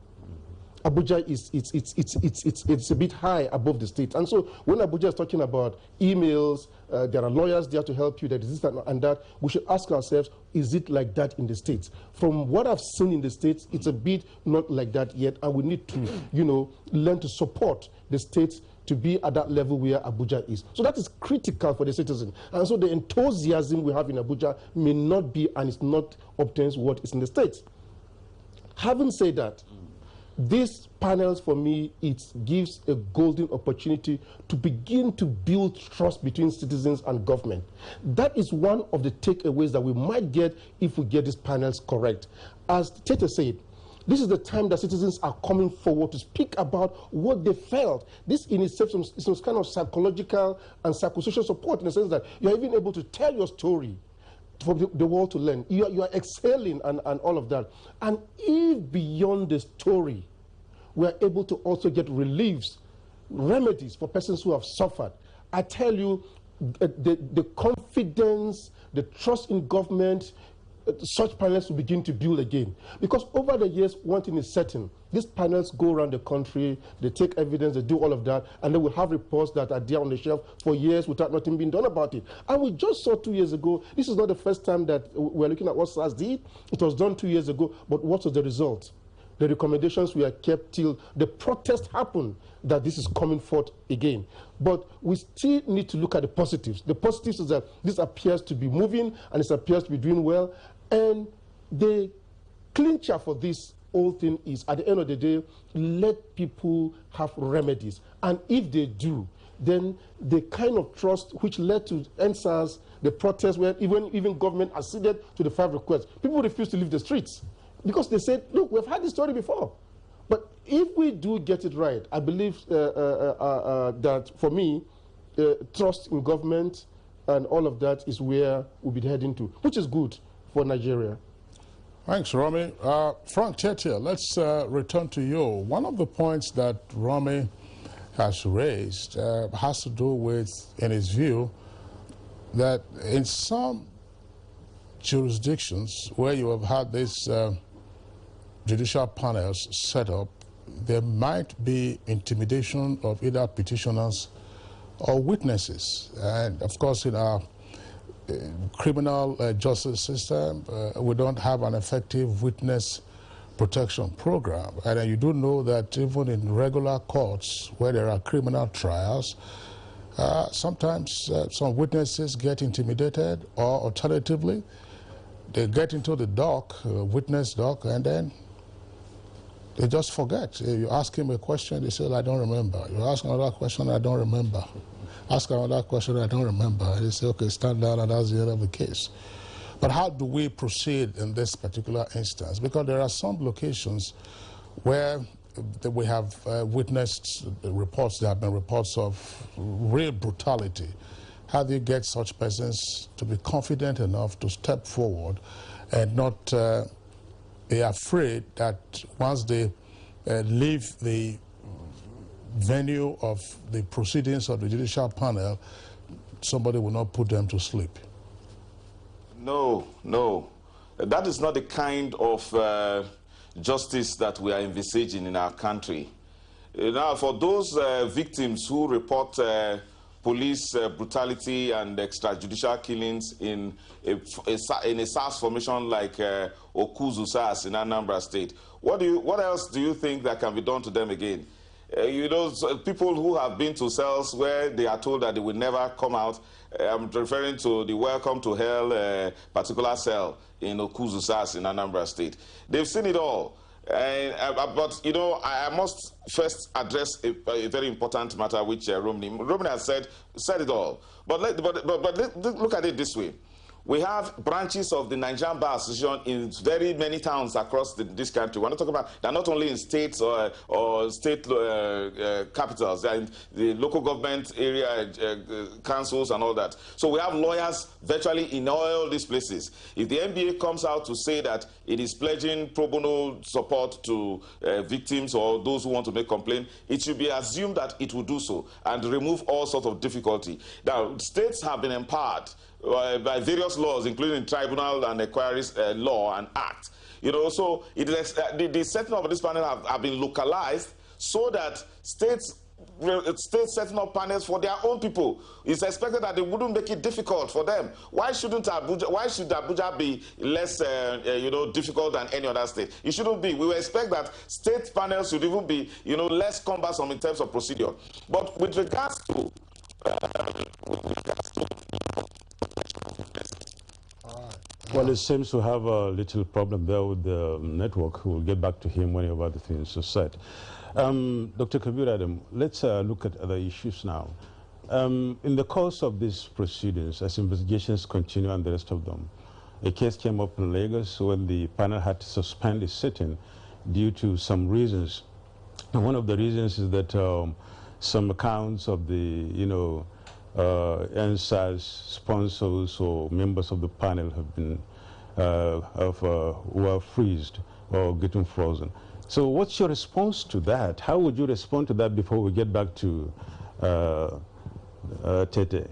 Abuja it's a bit high above the state. And so when Abuja is talking about emails, there are lawyers there to help you, there is this and that, we should ask ourselves, is it like that in the States? From what I've seen in the States, it's a bit not like that yet, and we need to, you know, learn to support the states to be at that level where Abuja is. So that is critical for the citizen. And so the enthusiasm we have in Abuja may not be, and it's not obtains what is in the States. Having said that, these panels, for me, it gives a golden opportunity to begin to build trust between citizens and government. That is one of the takeaways that we might get if we get these panels correct. As Cherty said, this is the time that citizens are coming forward to speak about what they felt. This in itself is some kind of psychological and psychosocial support, in the sense that you're even able to tell your story for the world to learn. You are excelling and all of that. And if beyond the story, we are able to also get reliefs, remedies for persons who have suffered, I tell you, the confidence, the trust in government, such panels will begin to build again. Because over the years, one thing is certain. These panels go around the country, they take evidence, they do all of that, and then we have reports that are there on the shelf for years without nothing being done about it. And we just saw 2 years ago, this is not the first time that we're looking at what SARS did. It was done 2 years ago, but what was the result? The recommendations were kept till the protest happened, that this is coming forth again. But we still need to look at the positives. The positives is that this appears to be moving, and it appears to be doing well. And the clincher for this whole thing is, at the end of the day, let people have remedies. And if they do, then the kind of trust which led to NSAS, the protests where even government acceded to the 5 requests, people refuse to leave the streets. Because they said, look, we've had this story before. But if we do get it right, I believe that, for me, trust in government and all of that is where we'll be heading to, which is good for Nigeria.
Thanks, Romy. Frank Cherty, let's return to you. One of the points that Romy has raised has to do with, in his view, that in some jurisdictions where you have had these judicial panels set up, there might be intimidation of either petitioners or witnesses. And of course, in our criminal justice system, we don't have an effective witness protection program. And you do know that even in regular courts where there are criminal trials, sometimes some witnesses get intimidated, or alternatively, they get into the dock, witness dock, and then they just forget. You ask him a question, they say, I don't remember. You ask another question, I don't remember. Ask another question, I don't remember. And they say, okay, stand down, and that's the end of the case. But how do we proceed in this particular instance? Because there are some locations where we have witnessed reports, there have been reports of real brutality. How do you get such persons to be confident enough to step forward and not be afraid that once they leave the venue of the proceedings of the judicial panel, somebody will not put them to sleep?
No, no. That is not the kind of justice that we are envisaging in our country. Now, for those victims who report police brutality and extrajudicial killings in a SARS formation like Okuzu SARS in Anambra State, what else do you think that can be done to them again? You know, people who have been to cells where they are told that they will never come out. I'm referring to the Welcome to Hell particular cell in Okuzu SARS in Anambra State. They've seen it all. But, you know, I must first address a very important matter which Romney has said it all. But look at it this way. We have branches of the Nigerian Bar Association in very many towns across this country. We're not talking about, they're not only in states or state capitals, they're in the local government area, councils and all that. So we have lawyers virtually in all these places. If the NBA comes out to say that it is pledging pro bono support to victims or those who want to make complaint, it should be assumed that it will do so and remove all sorts of difficulty. Now, states have been empowered by various laws, including tribunal and inquiries law and act. You know, so it is, the setting up of this panel have been localized so that states setting up panels for their own people. It's expected that they wouldn't make it difficult for them. Why should Abuja be less, you know, difficult than any other state? It shouldn't be. We would expect that state panels should even be, you know, less cumbersome in terms of procedure. But with regards to
well, it seems to have a little problem there with the network. We'll get back to him when about the things are said. Dr. Kabir Adam, let's look at other issues now. In the course of these proceedings, as investigations continue and the rest of them, a case came up in Lagos when the panel had to suspend its sitting due to some reasons. And one of the reasons is that some accounts of the, you know, NSAS sponsors or members of the panel have been were freezed or getting frozen. So what's your response to that? How would you respond to that before we get back to Tete?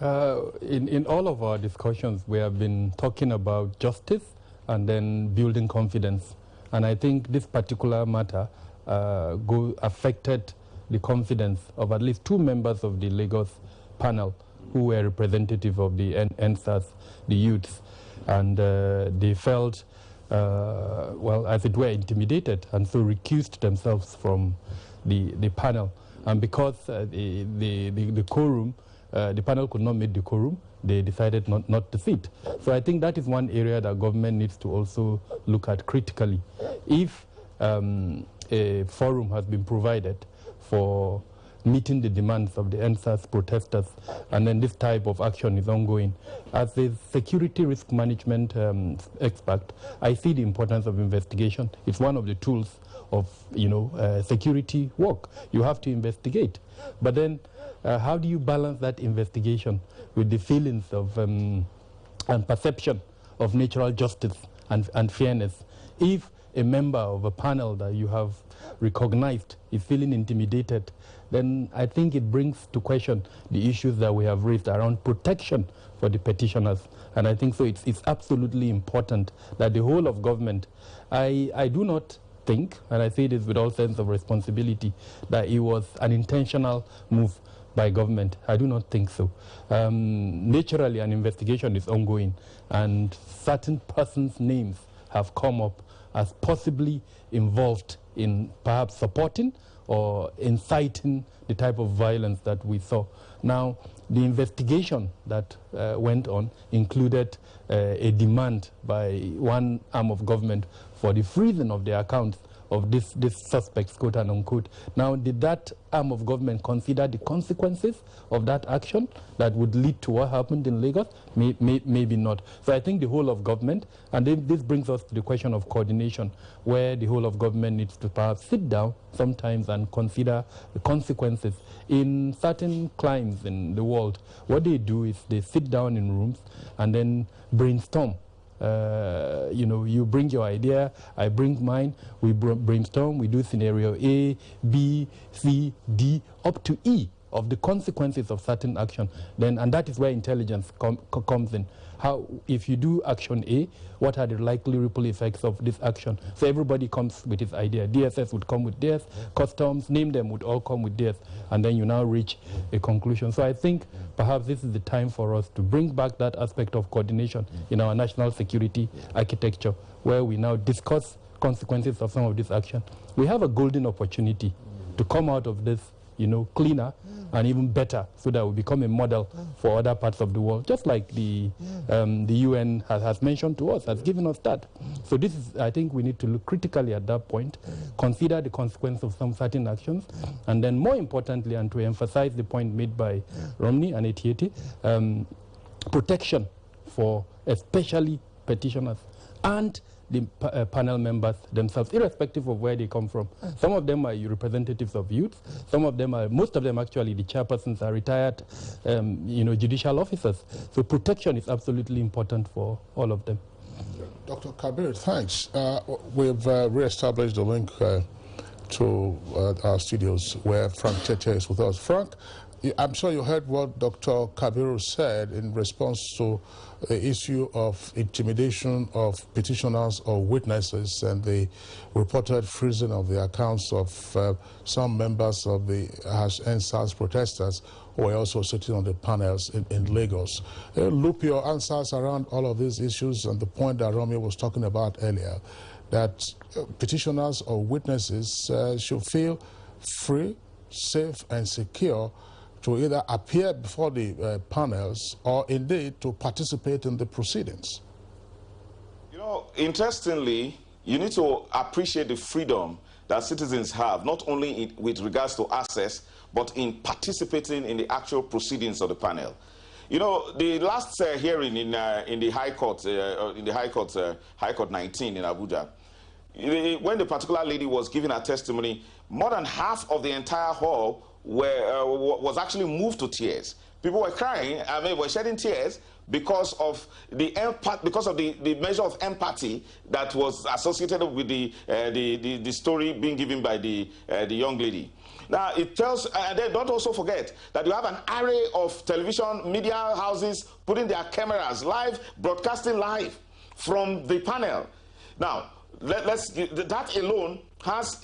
In all of our discussions, we have been talking about justice and then building confidence. And I think this particular matter affected the confidence of at least 2 members of the Lagos panel who were representative of the NSAS, the youths. And they felt well, as it were, intimidated, and so recused themselves from the panel. And because the quorum, the panel could not meet the quorum, they decided not to sit. So I think that is one area that government needs to also look at critically. If a forum has been provided for meeting the demands of the NSAS protesters, and then this type of action is ongoing. As a security risk management expert, I see the importance of investigation. It's one of the tools of, you know, security work. You have to investigate. But then how do you balance that investigation with the feelings of and perception of natural justice and fairness? If a member of a panel that you have recognized is feeling intimidated, then I think it brings to question the issues that we have raised around protection for the petitioners. And I think so it's absolutely important that the whole of government, I do not think, and I say this with all sense of responsibility, that it was an intentional move by government. I do not think so. Naturally, an investigation is ongoing, and certain persons' names have come up as possibly involved in perhaps supporting or inciting the type of violence that we saw. Now, the investigation that went on included a demand by one arm of government for the freezing of the accounts of this suspects, quote and unquote. Now, did that arm of government consider the consequences of that action that would lead to what happened in Lagos? Maybe not. So I think the whole of government, and this brings us to the question of coordination, where the whole of government needs to perhaps sit down sometimes and consider the consequences. In certain climes in the world, what they do is they sit down in rooms and then brainstorm. You know, you bring your idea, I bring mine, we brainstorm, we do scenario A, B, C, D, up to E of the consequences of certain action. Then, and that is where intelligence comes in. How, if you do action A, what are the likely ripple effects of this action? So everybody comes with his idea. DSS would come with theirs, customs, name them, would all come with theirs, and then you now reach a conclusion. So I think perhaps this is the time for us to bring back that aspect of coordination in our national security architecture, where we now discuss consequences of some of this action. We have a golden opportunity to come out of this, you know, cleaner and even better, so that we become a model for other parts of the world, just like the UN has mentioned to us, has given us that. So this is, I think we need to look critically at that point, consider the consequence of some certain actions, and then more importantly, and to emphasize the point made by Romney and NTA2, protection for especially petitioners and the panel members themselves, irrespective of where they come from. Some of them are representatives of youth. Some of them are, most of them actually, the chairpersons are retired, you know, judicial officers. So protection is absolutely important for all of them.
Dr. Kabir, thanks. We've re-established the link to our studios where Frank Cherty is with us. Frank, I'm sure you heard what Dr. Kabiru said in response to the issue of intimidation of petitioners or witnesses and the reported freezing of the accounts of some members of the NSAS protesters who were also sitting on the panels in Lagos. Loop your answers around all of these issues and the point that Romeo was talking about earlier, that petitioners or witnesses should feel free, safe and secure to either appear before the panels or indeed to participate in the proceedings.
You know, interestingly, you need to appreciate the freedom that citizens have, not only with regards to access, but in participating in the actual proceedings of the panel. You know, the last hearing in the High Court, High Court 19 in Abuja, when the particular lady was giving her testimony, more than half of the entire hall was actually moved to tears. People were crying, were shedding tears because of the measure of empathy that was associated with the story being given by the young lady. Now it tells, and then don't also forget that you have an array of television media houses putting their cameras live, broadcasting live from the panel. Now that alone has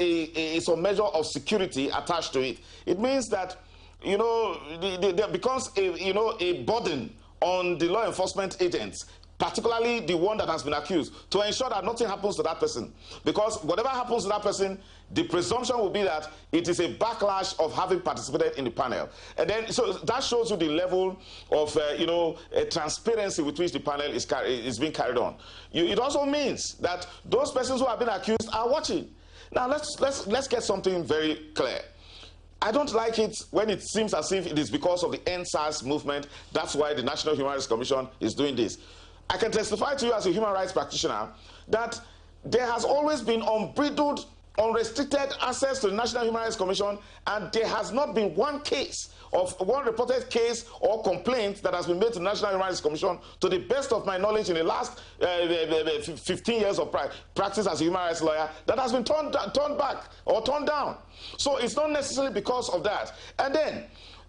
some measure of security attached to it. It means that, you know, there becomes a burden on the law enforcement agents, particularly the one that has been accused, to ensure that nothing happens to that person. Because whatever happens to that person, the presumption will be that it is a backlash of having participated in the panel. And then, so that shows you the level of, transparency with which the panel is being carried on. It also means that those persons who have been accused are watching. Now, let's get something very clear. I don't like it when it seems as if it is because of the NSAS movement. That's why the National Human Rights Commission is doing this. I can testify to you as a human rights practitioner that there has always been unbridled, unrestricted access to the National Human Rights Commission, and there has not been one reported case or complaint that has been made to the National Human Rights Commission, to the best of my knowledge, in the last 15 years of practice as a human rights lawyer, that has been turned back or turned down. So it's not necessarily because of that. And then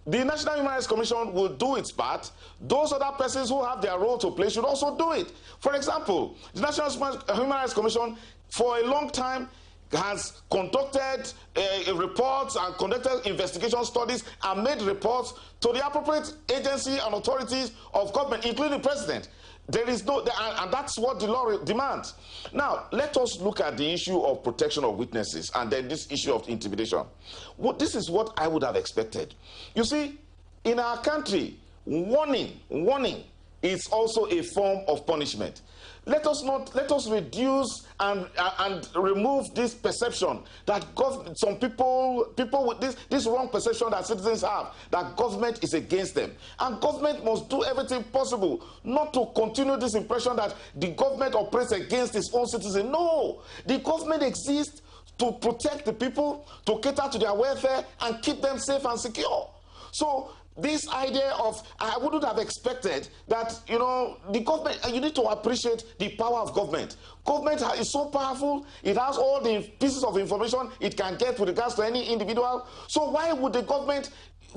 the National Human Rights Commission will do its part. Those other persons who have their role to play should also do it. For example, the National Human Rights Commission for a long time has conducted reports and conducted investigation studies and made reports to the appropriate agency and authorities of government, including the president. There is no, and that's what the law demands. Now, let us look at the issue of protection of witnesses and then this issue of intimidation. This is what I would have expected. You see, in our country, warning is also a form of punishment. Let us reduce and remove this perception that some people with this wrong perception that citizens have, that government is against them. And government must do everything possible not to continue this impression that the government operates against its own citizens. No, the government exists to protect the people, to cater to their welfare and keep them safe and secure. So this idea of, I wouldn't have expected that, the government, you need to appreciate the power of government. Government is so powerful, it has all the pieces of information it can get with regards to any individual. So why would the government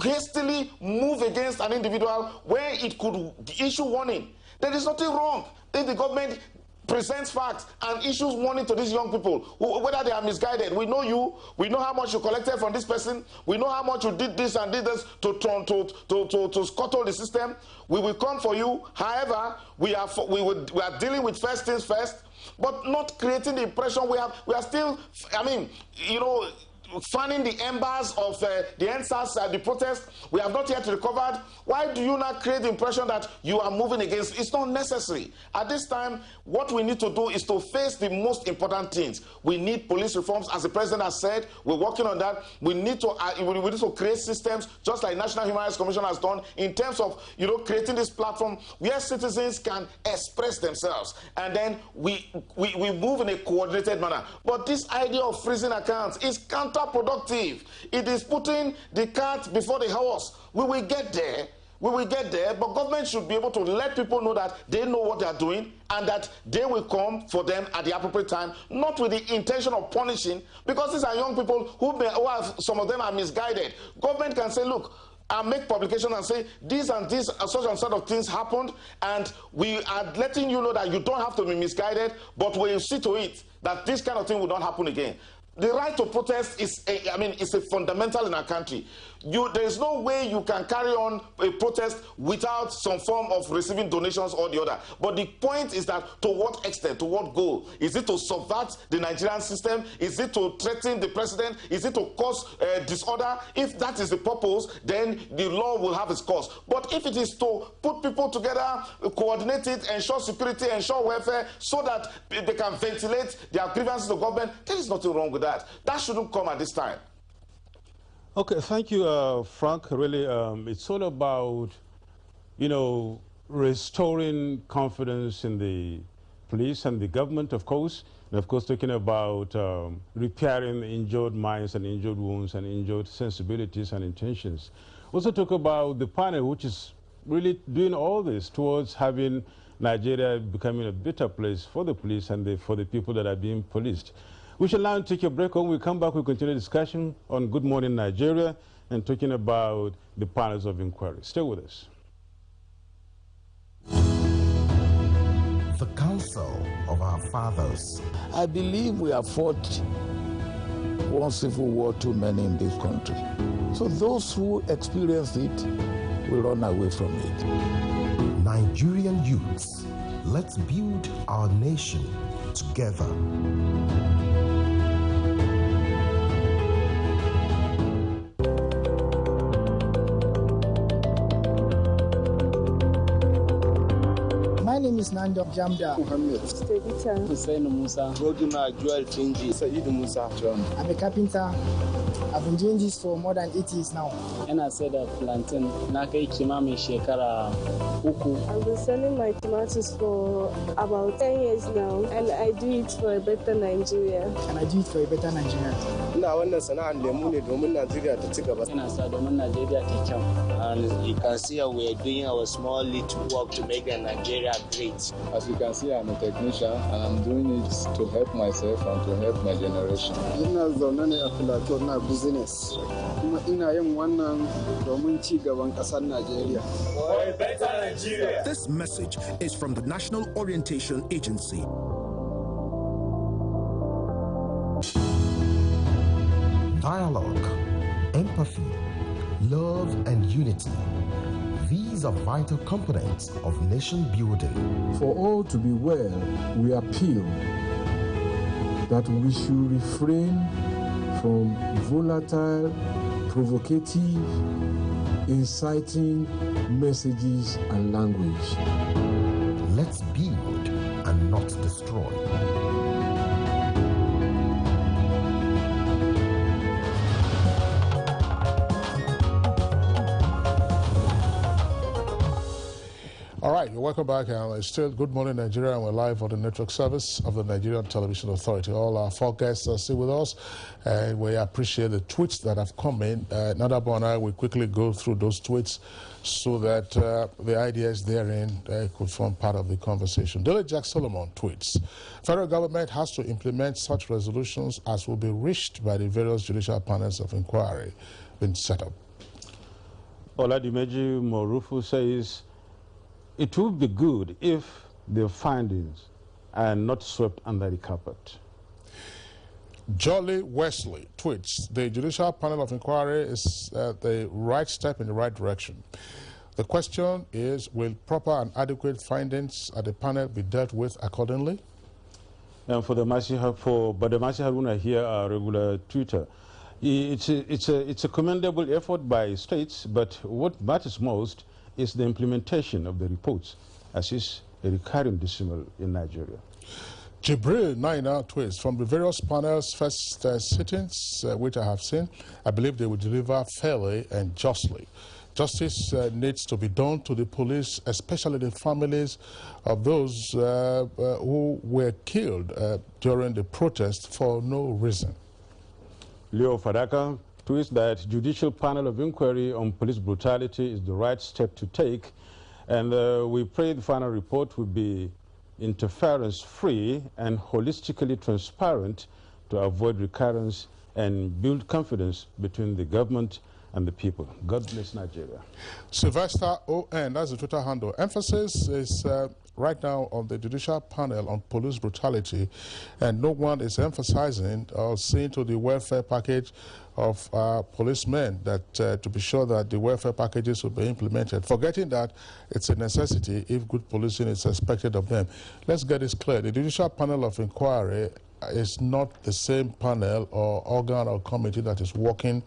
hastily move against an individual where it could issue warning? There is nothing wrong if the government presents facts and issues warning to these young people, whether they are misguided. We know you, we know how much you collected from this person, we know how much you did this and did this to scuttle the system. We will come for you. However, we are dealing with first things first, but not creating the impression we are still, fanning the embers of the NSAS, the protest. We have not yet recovered. Why do you not create the impression that you are moving against? It's not necessary. At this time, what we need to do is to face the most important things. We need police reforms, as the president has said. We're working on that. We need to create systems, just like National Human Rights Commission has done, in terms of creating this platform where citizens can express themselves, and then we move in a coordinated manner. But this idea of freezing accounts is counterproductive. It is putting the cart before the horse. We will get there. But government should be able to let people know that they know what they are doing and that they will come for them at the appropriate time, not with the intention of punishing, because these are young people who some of them are misguided. Government can say, look, and make publication and say this and this such and sort of things happened, and we are letting you know that you don't have to be misguided, but we will see to it that this kind of thing will not happen again. The right to protest is a fundamental in our country. There is no way you can carry on a protest without some form of receiving donations or the other. But the point is that to what extent, to what goal? Is it to subvert the Nigerian system? Is it to threaten the president? Is it to cause disorder? If that is the purpose, then the law will have its course. But if it is to put people together, coordinate it, ensure security, ensure welfare, so that they can ventilate their grievances to government, there is nothing wrong with that. That shouldn't come at this time.
Okay, thank you, Frank. Really, it's all about, restoring confidence in the police and the government, of course, and of course talking about repairing injured minds and injured wounds and injured sensibilities and intentions. Also talk about the panel, which is really doing all this towards having Nigeria becoming a better place for the police and for the people that are being policed. We shall now take a break. When we come back, we'll continue the discussion on Good Morning Nigeria and talking about the panels of inquiry. Stay with us.
The counsel of our fathers.
I believe we have fought one civil war too many in this country. So those who experienced it will run away from it.
Nigerian youths, let's build our nation together.
My name is Nando Jamda Muhammad.
Stevita Hussein Musa.
Roduna Joel Finji. Said Musa. I'm a carpenter. I've been doing this for more than 8 years now.
And I said that plantain. Nakai Kimami Shekara Uku.
I've been selling my tomatoes for about 10 years now, and I do it for a better Nigeria.
And I do it for a better Nigeria.
And you can see we're doing our small little work to make Nigeria great.
As you can see, I'm a technician and I'm doing it to help myself and to help my generation.
Business.
This message is from the National Orientation Agency.
Dialogue, empathy, love, and unity. These are vital components of nation building.
For all to be well, we appeal that we should refrain from volatile, provocative, inciting messages and language.
Let's build and not destroy.
All right, you're welcome back. It's still Good Morning Nigeria, and we're live on the network service of the Nigerian Television Authority. All our four guests are still with us, and we appreciate the tweets that have come in. Nadabo and I will quickly go through those tweets so that the ideas therein could form part of the conversation. Dele Jack Solomon tweets, federal government has to implement such resolutions as will be reached by the various judicial panels of inquiry being set up.
Oladimeji Morufu says, it would be good if the findings are not swept under the carpet.
Jolly Wesley tweets, the Judicial Panel of Inquiry is the right step in the right direction. The question is, will proper and adequate findings at the panel be dealt with accordingly?
And for the Badamasi Haruna here, our regular Twitter, it's a commendable effort by states, but what matters most is the implementation of the reports, as is a recurring decimal in Nigeria.
Jibril Naina tweets, from the various panels' first sittings, which I have seen, I believe they will deliver fairly and justly. Justice needs to be done to the police, especially the families of those who were killed during the protest for no reason.
Leo Fadaka tweets that Judicial Panel of Inquiry on Police Brutality is the right step to take, and we pray the final report will be interference-free and holistically transparent to avoid recurrence and build confidence between the government and the people. God bless Nigeria.
Sylvester O.N., that's the Twitter handle. Emphasis is right now on the judicial panel on police brutality, and no one is emphasizing or seeing to the welfare package of policemen, that to be sure that the welfare packages will be implemented, forgetting that it's a necessity if good policing is expected of them. Let's get this clear. The judicial panel of inquiry is not the same panel or organ or committee that is working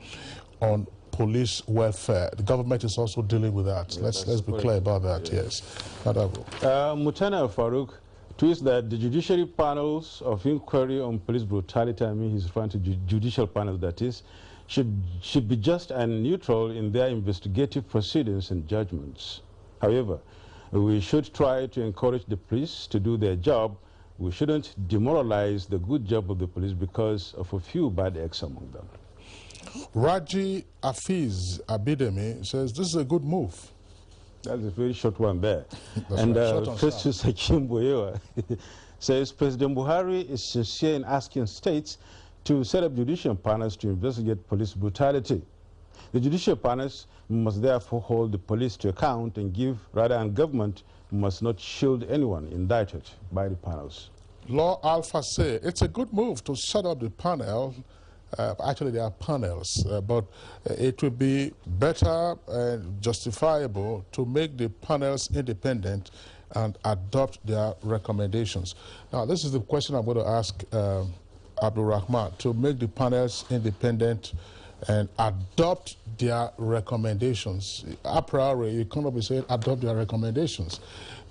on police welfare. The government is also dealing with that.
Yes,
let's be clear about that. Yes.
Mutana Farouk tweets that the judiciary panels of inquiry on police brutality, I mean he's referring to judicial panels, that is, should be just and neutral in their investigative proceedings and judgments. However, we should try to encourage the police to do their job. We shouldn't demoralize the good job of the police because of a few bad eggs among them.
Raji Afiz Abidemi says this is a good move.
That's a very short one there.
And
Festus Hakim Boyewa says President Buhari is sincere in asking states to set up judicial panels to investigate police brutality. The judicial panels must therefore hold the police to account and government must not shield anyone indicted by the panels.
Law Alpha say it's a good move to set up the panel. Actually, there are panels, but it would be better and justifiable to make the panels independent and adopt their recommendations. Now, this is the question I'm going to ask Abdul Rahman, to make the panels independent and adopt their recommendations. A priori, you cannot be saying adopt their recommendations.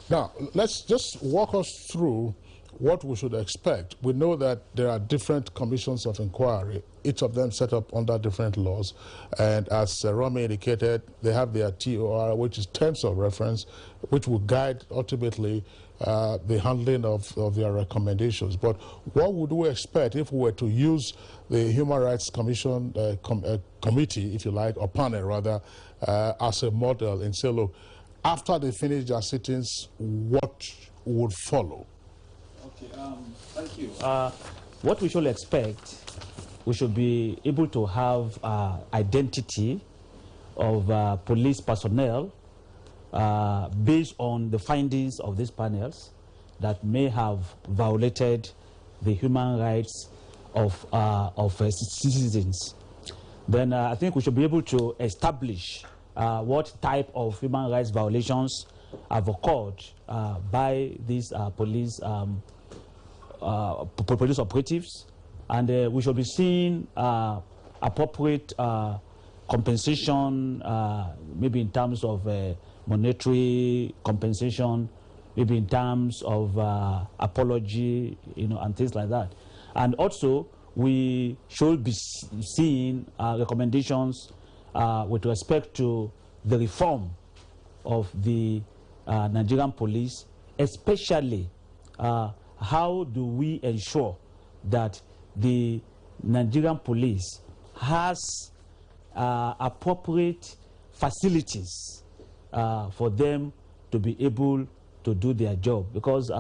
Now, let's just walk us through what we should expect. We know that there are different commissions of inquiry, each of them set up under different laws. And as Romy indicated, they have their TOR, which is terms of reference, which will guide ultimately the handling of their recommendations. But what would we expect if we were to use the Human Rights Commission committee, if you like, or panel rather, as a model and say, look, after they finish their sittings, what would follow?
Okay, thank you. What we should expect, we should be able to have identity of police personnel based on the findings of these panels that may have violated the human rights of citizens. Then I think we should be able to establish what type of human rights violations have occurred by these police operatives, and we should be seeing appropriate compensation, maybe in terms of monetary compensation, maybe in terms of apology, and things like that. And also, we should be seeing recommendations with respect to the reform of the Nigerian police, especially how do we ensure that the Nigerian police has appropriate facilities for them to be able to do their job, because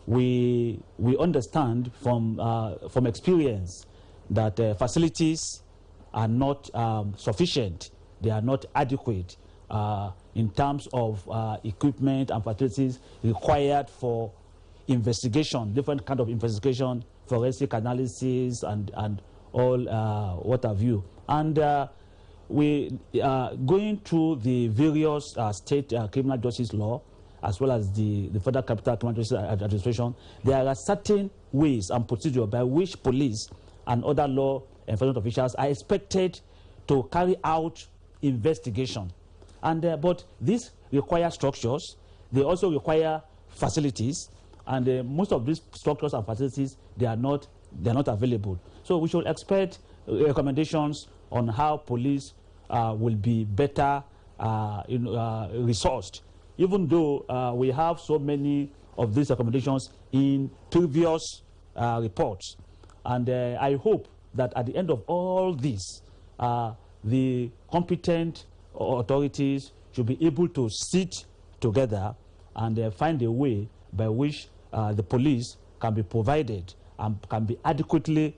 we understand from experience that facilities are not sufficient, they are not adequate in terms of equipment and facilities required for investigation, different kind of investigation, forensic analysis, and all what have you. And we going through the various state criminal justice law, as well as the Federal Capital Criminal Justice Administration, there are certain ways and procedures by which police and other law enforcement officials are expected to carry out investigation. And but these require structures. They also require facilities, and most of these structures and facilities they are not available. So we should expect recommendations on how police will be better resourced, even though we have so many of these recommendations in previous reports. And I hope that at the end of all this, the competent authorities should be able to sit together and find a way by which the police can be provided and can be adequately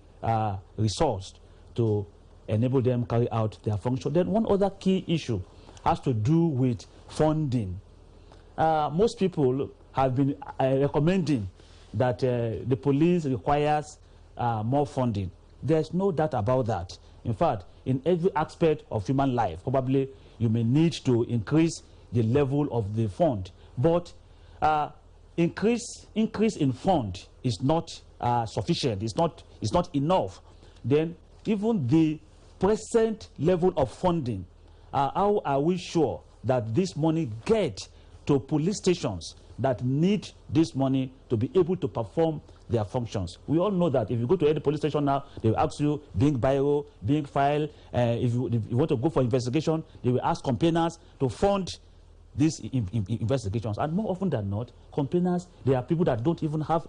resourced to enable them carry out their function. Then one other key issue has to do with funding. Most people have been recommending that the police requires more funding. There's no doubt about that. In fact, in every aspect of human life, probably you may need to increase the level of the fund. But increase in fund is not sufficient. It's not enough. Then even the present level of funding, how are we sure that this money gets to police stations that need this money to be able to perform their functions? We all know that if you go to any police station now, they will ask you, being biro, being file. If you want to go for investigation, they will ask complainants to fund these investigations. And more often than not, complainants, they are people that don't even have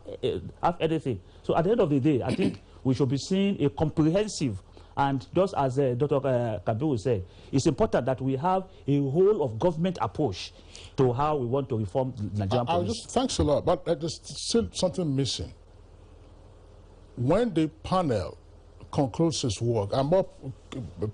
anything. So at the end of the day, I think we should be seeing a comprehensive, and just as Dr. Kabiru said, it's important that we have a whole of government approach to how we want to reform the Nigerian police.
Thanks a lot, but there's still something missing. When the panel concludes its work, I'm more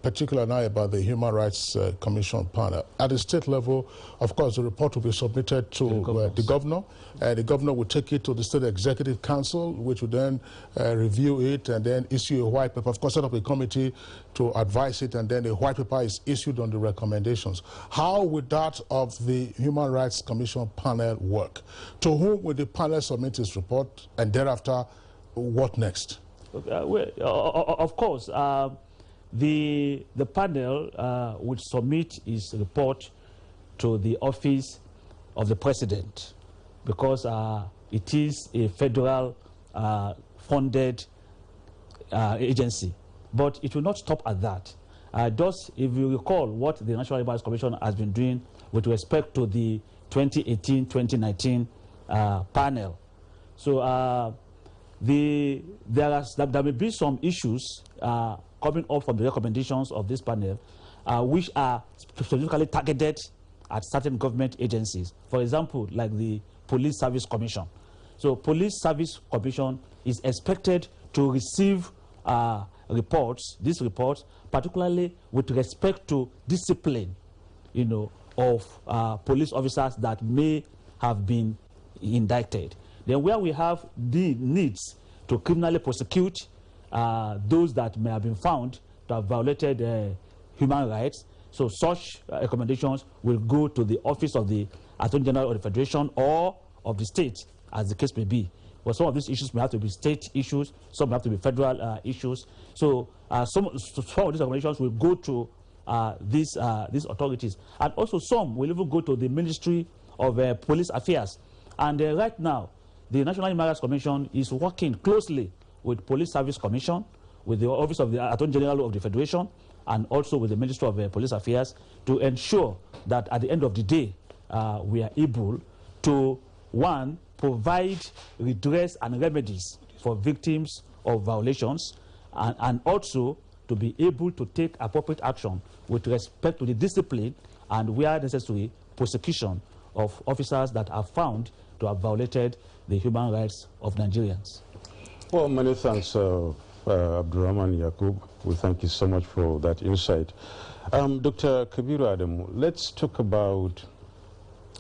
particular now about the Human Rights Commission panel. At the state level, of course, the report will be submitted to the governor. The governor will take it to the State Executive Council, which will then review it and then issue a white paper. Of course, set up a committee to advise it, and then a white paper is issued on the recommendations. How would that of the Human Rights Commission panel work? To whom will the panel submit its report, and thereafter, what next?
Of course, the panel would submit its report to the office of the president, because it is a federal funded agency. But it will not stop at that. Just if you recall what the National Human Rights Commission has been doing with respect to the 2018-2019 panel. So there may be some issues coming up from the recommendations of this panel, which are specifically targeted at certain government agencies. For example, like the Police Service Commission. So Police Service Commission is expected to receive these reports, particularly with respect to discipline, of police officers that may have been indicted. Then where we have the needs to criminally prosecute those that may have been found to have violated human rights, so such recommendations will go to the office of the Attorney General of the Federation or of the state, as the case may be. But some of these issues may have to be state issues, some may have to be federal issues. So some of these recommendations will go to these authorities. And also some will even go to the Ministry of Police Affairs. And right now, the National Human Rights Commission is working closely with Police Service Commission, with the Office of the Attorney General of the Federation, and also with the Ministry of Police Affairs, to ensure that at the end of the day, we are able to, one, provide redress and remedies for victims of violations, and also to be able to take appropriate action with respect to the discipline and, where necessary, prosecution of officers that are found to have violated the human rights of Nigerians.
Well, many thanks, Abdurrahman Yakub. We thank you so much for that insight. Dr. Kabiru Adamu, let's talk about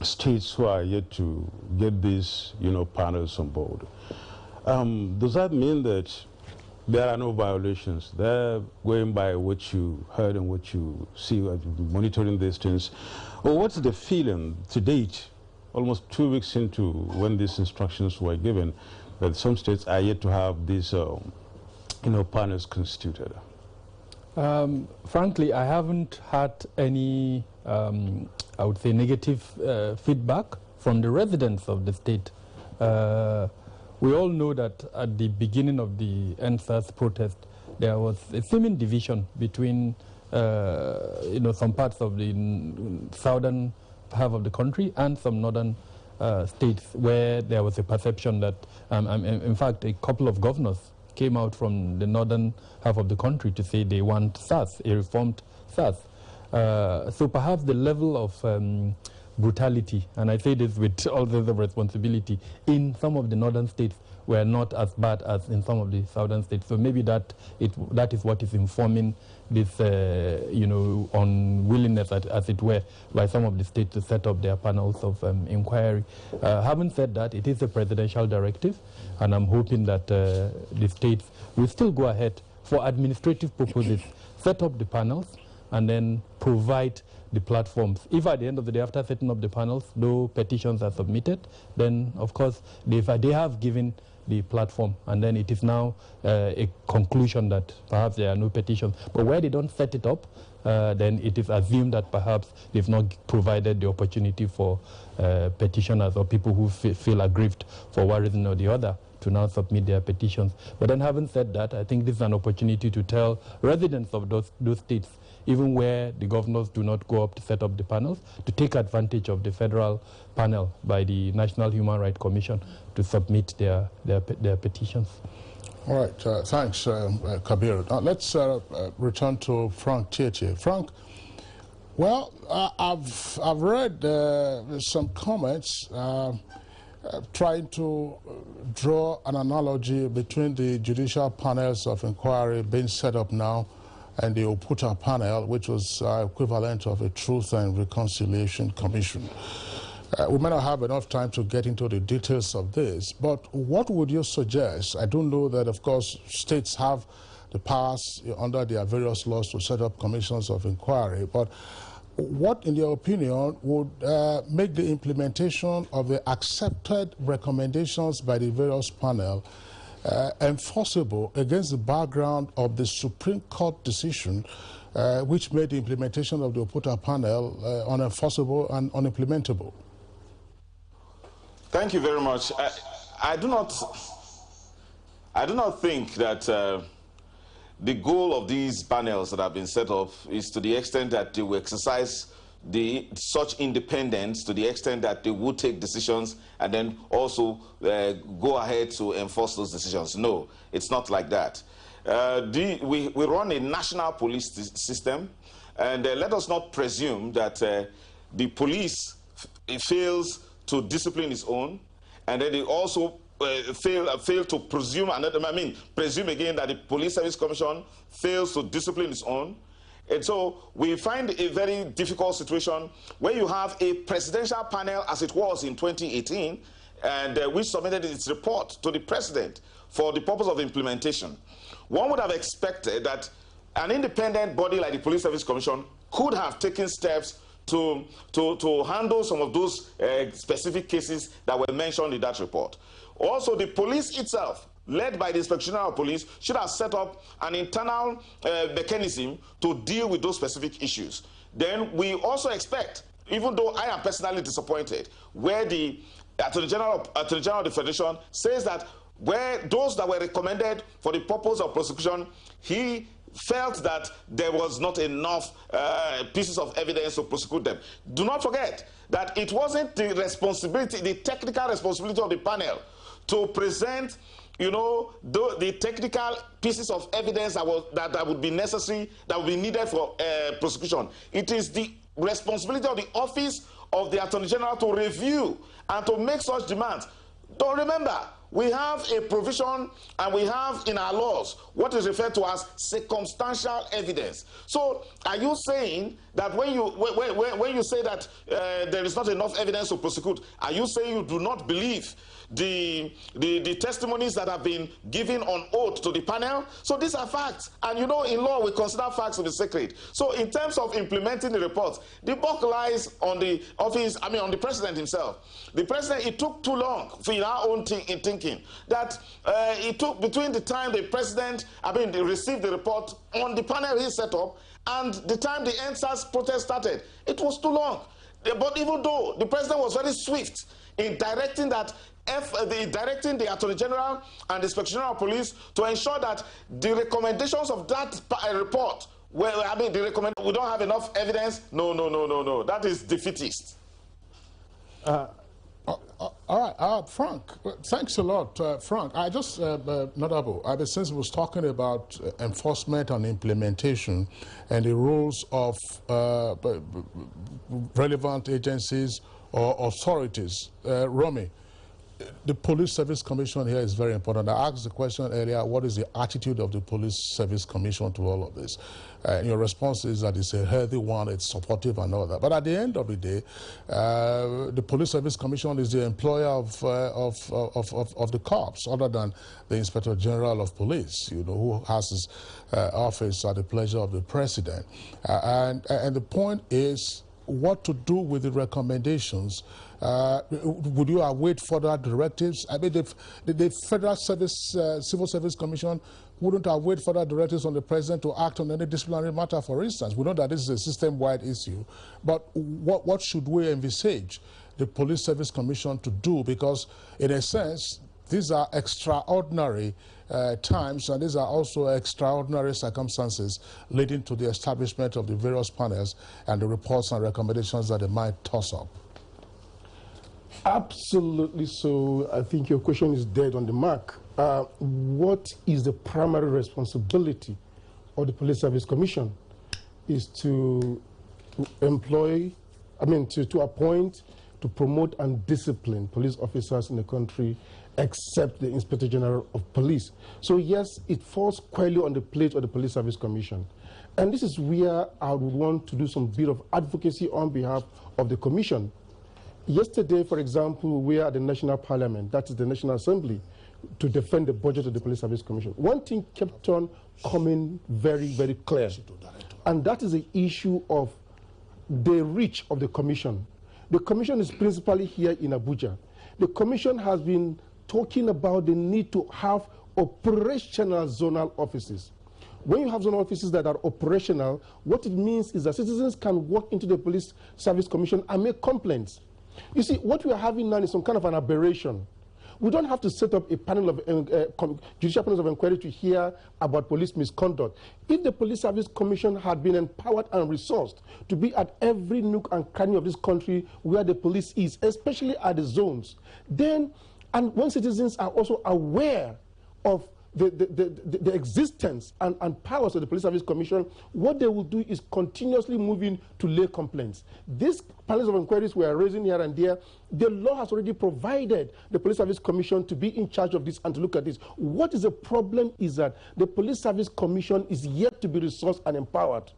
states who are yet to get these, panels on board. Does that mean that there are no violations? They're going by what you heard and what you see, monitoring these things. Or what's the feeling to date, almost 2 weeks into when these instructions were given, that some states are yet to have these, panels constituted?
Frankly, I haven't had any, I would say, negative feedback from the residents of the state. We all know that at the beginning of the NSAS protest, there was a seeming division between, some parts of the southern half of the country and some northern states, where there was a perception that, in fact, a couple of governors came out from the northern half of the country to say they want SAS, a reformed SAS. So perhaps the level of brutality, and I say this with all the responsibility, in some of the northern states were not as bad as in some of the southern states. So maybe that is what is informing this, unwillingness, as it were, by some of the states to set up their panels of inquiry. Having said that, it is a presidential directive, and I'm hoping that the states will still go ahead for administrative purposes, set up the panels, and then provide the platforms. If at the end of the day, after setting up the panels, no petitions are submitted, then of course they have given the platform, and then it is now a conclusion that perhaps there are no petitions. But where they don't set it up, then it is assumed that perhaps they've not provided the opportunity for petitioners or people who feel aggrieved for one reason or the other to now submit their petitions. But then having said that, I think this is an opportunity to tell residents of those states, even where the governors do not go up to set up the panels, to take advantage of the federal panel by the National Human Rights Commission to submit their petitions.
All right, thanks, Kabir. Now let's return to Frank Cherty. Frank, well, I've read some comments trying to draw an analogy between the judicial panels of inquiry being set up now and the Oputa panel, which was equivalent of a Truth and Reconciliation Commission. We may not have enough time to get into the details of this, but what would you suggest? I do know that, of course, states have the powers under their various laws to set up commissions of inquiry, but what, in your opinion, would make the implementation of the accepted recommendations by the various panel enforceable against the background of the Supreme Court decision which made the implementation of the Oputa panel unenforceable and unimplementable?
Thank you very much. I do not think that the goal of these panels that have been set up is to the extent that they will exercise such independence, to the extent that they will take decisions and then also go ahead to enforce those decisions. No, it's not like that. We run a national police system, and let us not presume that the police fails to discipline its own, and then they also fail to presume, presume again that the Police Service Commission fails to discipline its own. And so we find a very difficult situation where you have a presidential panel, as it was in 2018, and which submitted its report to the president for the purpose of implementation. One would have expected that an independent body like the Police Service Commission could have taken steps to handle some of those specific cases that were mentioned in that report. Also, the police itself, led by the Inspector General of Police, should have set up an internal mechanism to deal with those specific issues. Then we also expect, even though I am personally disappointed, where the Attorney General of the Federation says that where those that were recommended for the purpose of prosecution, he felt that there was not enough pieces of evidence to prosecute them. Do not forget that it wasn't the responsibility, the technical responsibility of the panel to present, the technical pieces of evidence that would be necessary, that would be needed for prosecution. It is the responsibility of the Office of the Attorney General to review and to make such demands. Don't remember, we have a provision and we have in our laws what is referred to as circumstantial evidence. So are you saying that when you say that there is not enough evidence to prosecute, are you saying you do not believe the testimonies that have been given on oath to the panel? So these are facts, and in law we consider facts to be sacred. So in terms of implementing the reports, the buck lies on the office, on the president himself. The president, it took too long for our own thinking that it took between the time the president they received the report on the panel he set up and the time the NSAS protest started. It was too long. But even though the president was very swift in directing that directing the Attorney General and the Inspector General of Police to ensure that the recommendations of that report, we don't have enough evidence. No. That is defeatist.
All right, Frank, thanks a lot. Frank, I just, Notable, since we was talking about enforcement and implementation and the roles of relevant agencies or authorities, Romy, the Police Service Commission here is very important. I asked the question earlier, what is the attitude of the Police Service Commission to all of this? Your response is that it's a healthy one, it's supportive and all that. But at the end of the day, the Police Service Commission is the employer of the cops, other than the Inspector General of Police, you know, who has his office at the pleasure of the President. And the point is, what to do with the recommendations? Would you await further directives? I mean, the Federal Civil Service Commission wouldn't await further directives on the President to act on any disciplinary matter, for instance. We know that this is a system-wide issue, but what should we envisage the Police Service Commission to do? Because, in a sense, these are extraordinary times, and these are also extraordinary circumstances leading to the establishment of the various panels and the reports and recommendations that they might toss up.
Absolutely so. I think your question is dead on the mark. What is the primary responsibility of the Police Service Commission is to employ, to appoint, to promote and discipline police officers in the country, except the Inspector General of Police. So yes, it falls squarely on the plate of the Police Service Commission. And this is where I would want to do some bit of advocacy on behalf of the Commission. Yesterday, for example, we are at the National Parliament, that is the National Assembly, to defend the budget of the Police Service Commission. One thing kept on coming very, very clear, and that is the issue of the reach of the Commission. The Commission is principally here in Abuja. The Commission has been talking about the need to have operational zonal offices. When you have zonal offices that are operational, what it means is that citizens can walk into the Police Service Commission and make complaints. You see, what we are having now is some kind of an aberration. We don't have to set up a panel of judicial panels of inquiry to hear about police misconduct. If the Police Service Commission had been empowered and resourced to be at every nook and cranny of this country where the police is, especially at the zones, then, and when citizens are also aware of the existence and powers of the Police Service Commission, what they will do is continuously moving to lay complaints. These panels of inquiries we are raising here and there, the law has already provided the Police Service Commission to be in charge of this and to look at this. What is the problem is that the Police Service Commission is yet to be resourced and empowered.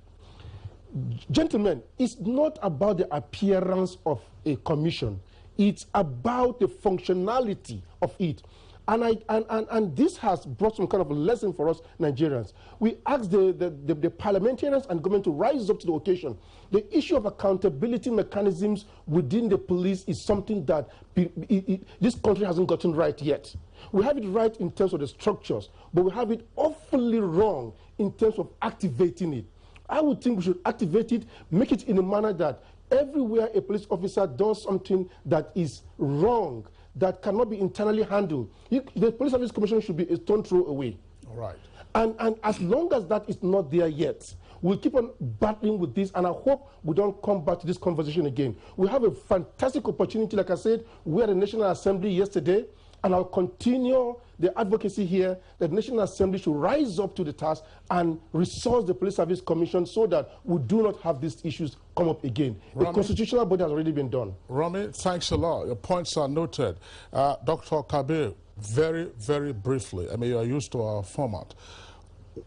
Gentlemen, it's not about the appearance of a commission. It's about the functionality of it. And this has brought some kind of a lesson for us Nigerians. We asked the parliamentarians and government to rise up to the occasion. The issue of accountability mechanisms within the police is something that this country hasn't gotten right yet. We have it right in terms of the structures, but we have it awfully wrong in terms of activating it. I would think we should activate it, make it in a manner that everywhere a police officer does something that is wrong, that cannot be internally handled, the Police Service Commission should be a stone throw away.
All right.
And as long as that is not there yet, we'll keep on battling with this, and I hope we don't come back to this conversation again. We have a fantastic opportunity, like I said, we had a National Assembly yesterday, and I'll continue the advocacy here that the National Assembly should rise up to the task and resource the Police Service Commission so that we do not have these issues come up again. The constitutional body has already been done.
Rami, thanks a lot. Your points are noted. Dr. Kabir, very, very briefly, I mean, you are used to our format.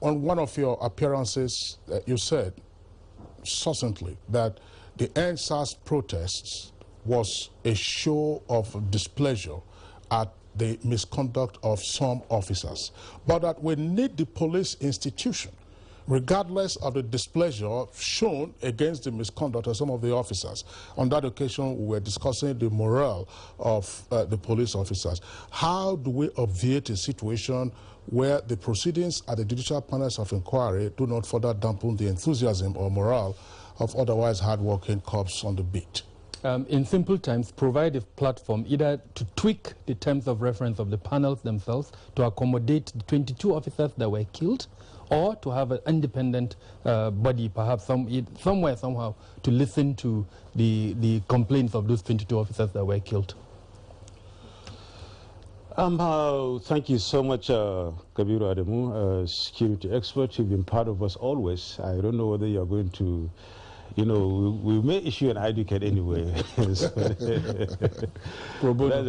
On one of your appearances, you said succinctly that the NSAS protests was a show of displeasure at the misconduct of some officers, but that we need the police institution, regardless of the displeasure shown against the misconduct of some of the officers. On that occasion, we were discussing the morale of the police officers. How do we obviate a situation where the proceedings at the judicial panels of inquiry do not further dampen the enthusiasm or morale of otherwise hard-working cops on the beat?
In simple terms, provide a platform either to tweak the terms of reference of the panels themselves to accommodate the 22 officers that were killed, or to have an independent body, perhaps somewhere, somehow, to listen to the complaints of those 22 officers that were killed.
Thank you so much, Kabiru Ademu, security expert. You've been part of us always. I don't know whether you're going to you know, we may issue an ID card anyway. That's a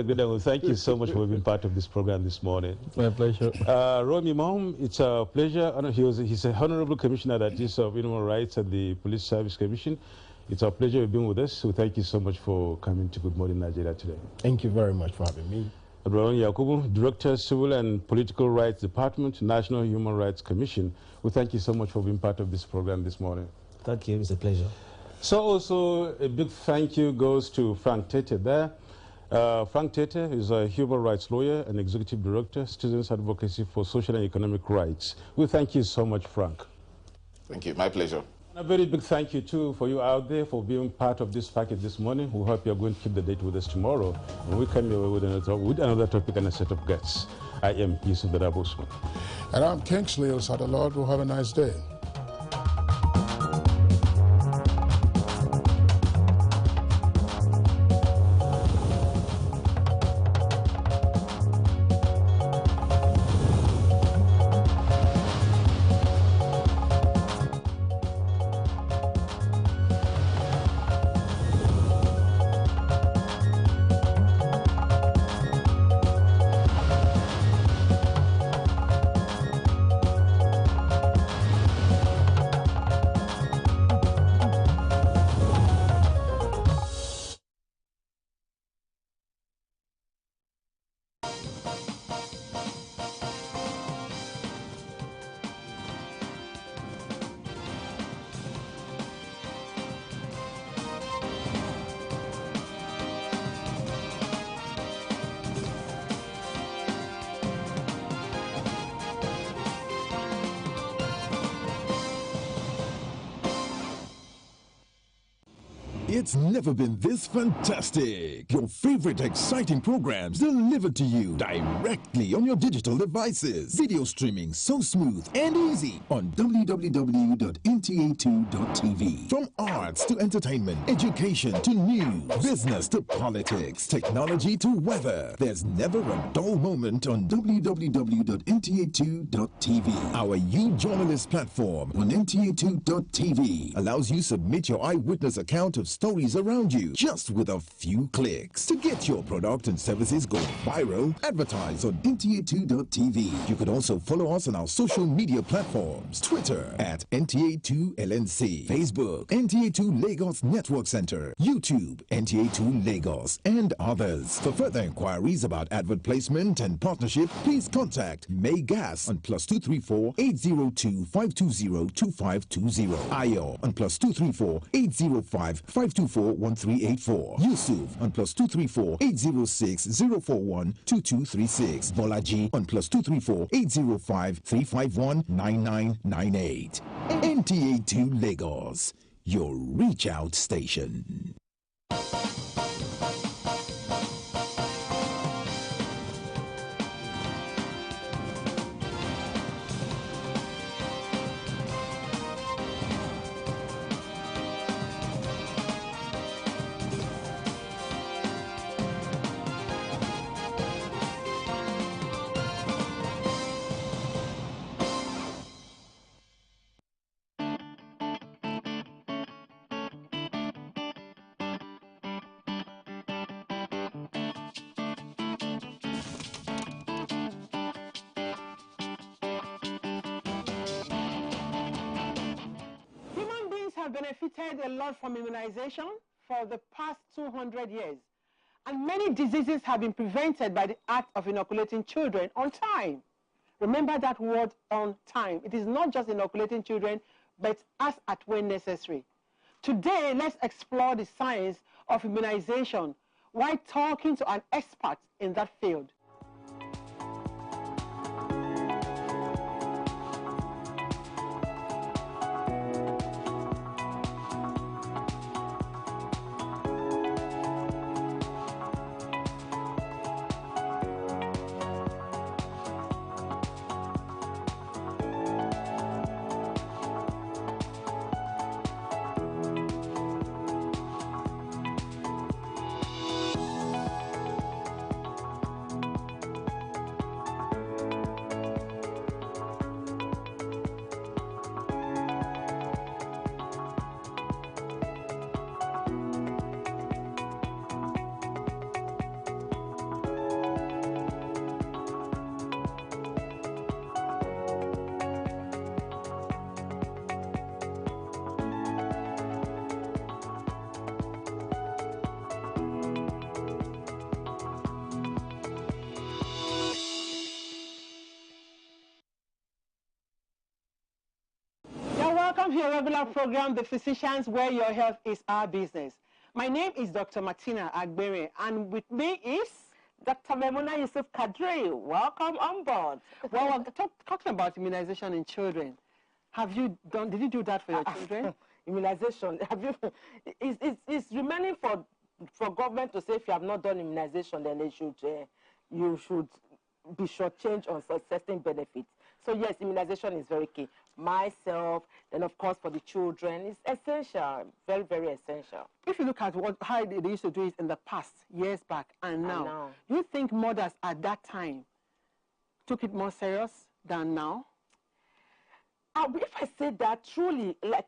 good one. Thank you so much for being part of this program this morning.
My pleasure.
Romy Mahom, it's a pleasure. He's a honorable commissioner that is of human rights at the Police Service Commission. It's a pleasure being with us. So thank you so much for coming to Good Morning Nigeria today.
Thank you very much for having me.
Abraham Yakubu, Director, Civil and Political Rights Department, National Human Rights Commission. We thank you so much for being part of this program this morning.
Thank you. It's a pleasure.
So also a big thank you goes to Frank Tete there. Frank Tete is a human rights lawyer and executive director, Students Advocacy for Social and Economic Rights. We thank you so much, Frank.
Thank you. My pleasure.
A very big thank you, too, for you out there for being part of this package this morning. We hope you're going to keep the date with us tomorrow. And we come your way with another topic and a set of guests. I am Yusuf Darabosman.
And I'm Kingsley Osadolord. We'll have a nice day.
It's never been this fantastic. Your favorite exciting programs delivered to you directly on your digital devices. Video streaming so smooth and easy on www.nta2.tv. From arts to entertainment, education to news, business to politics, technology to weather. There's never a dull moment on www.nta2.tv. Our You Journalist platform on nta2.tv allows you to submit your eyewitness account of stories around you just with a few clicks. To get your product and services go viral, advertise on nta2.tv. You could also follow us on our social media platforms: Twitter at NTA2LNC, Facebook NTA2 Lagos Network Center, YouTube NTA2 Lagos, and others. For further inquiries about advert placement and partnership, please contact May Gas on +234 802 520 2520, Ayo on +234 805 524 1384, Yusuf on +234 806 041 2236, Bolaji on +234 805 351 9998. NTA2 Lagos, your reach out station.
Benefited a lot from immunization for the past 200 years, and many diseases have been prevented by the act of inoculating children on time. Remember that word, on time. It is not just inoculating children, but as at when necessary. Today, let's explore the science of immunization while talking to an expert in that field. welcome to your regular program, The Physicians, where your health is our business. My name is Dr. Martina Agbere, and with me is
Dr. Memuna Yusuf Kadri. Welcome on board.
Well, we're talking about immunization in children. Did you do that for your children?
Immunization. It's remaining for government to say if you have not done immunization, then you should be shortchanged on certain benefits. So yes, immunization is very key. Myself, then of course for the children, it's essential, very, very essential.
If you look at how they used to do it in the past, years back, and now, do you think mothers at that time took it more serious than now?
If I say that, truly, like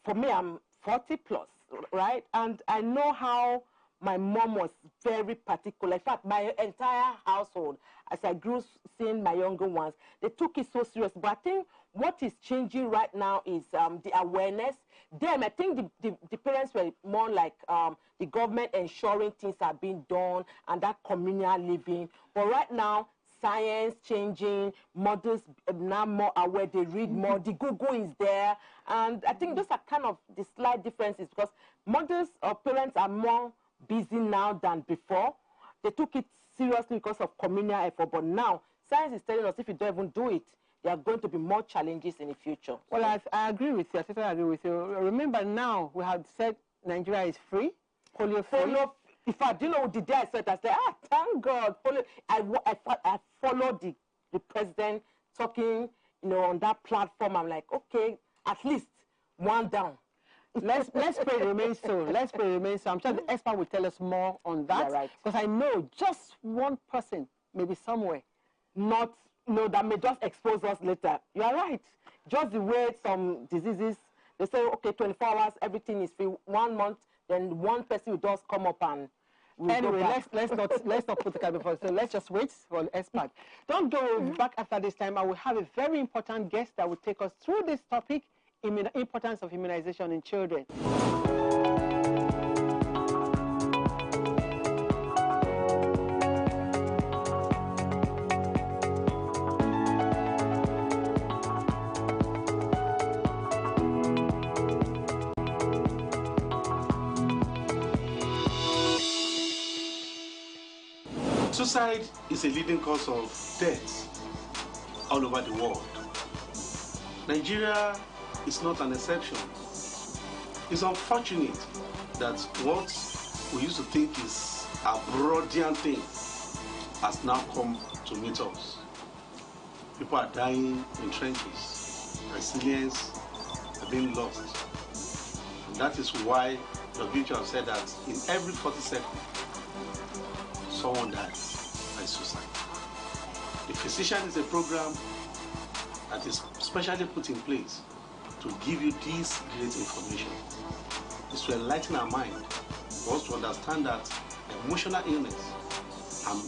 for me, I'm 40 plus, right? And I know how my mom was very particular. In fact, my entire household, as I grew seeing my younger ones, they took it so serious. But I think what is changing right now is the awareness. I think the parents were more like the government ensuring things are being done and that communal living. But right now, science changing, mothers now more aware, they read more, the Google is there. And I think those are kind of the slight differences because mothers or parents are more busy now than before. They took it seriously because of communal effort, but now science is telling us if you don't even do it, there are going to be more challenges in the future.
Well, I agree with you. I totally agree with you. Remember now, we have said Nigeria is free, polio free.
In fact, you know, the day I said that, I said, thank God. I followed the president talking, you know, on that platform. I'm like, okay, at least one down.
Let's pray it remains so. Let's pray it remains so. I'm sure the expert will tell us more on that.
Yeah, right.
Because I know just one person, maybe somewhere,
that may just expose us later. You are right. Just the way some diseases, they say, okay, 24 hours, everything is free. 1 month, then one person will just come up and
anyway, let's not put the cat before. So let's just wait for the expert. Don't go back after this time. I will have a very important guest that will take us through this topic, importance of immunization in children.
Suicide is a leading cause of death all over the world. Nigeria is not an exception. It's unfortunate that what we used to think is a Brodian thing has now come to meet us. People are dying in trenches. Resilience are being lost. And that is why WHO have said that in every 40 seconds, someone dies by suicide. The Physician is a program that is specially put in place to give you this great information. It's to enlighten our mind, for us to understand that emotional illness and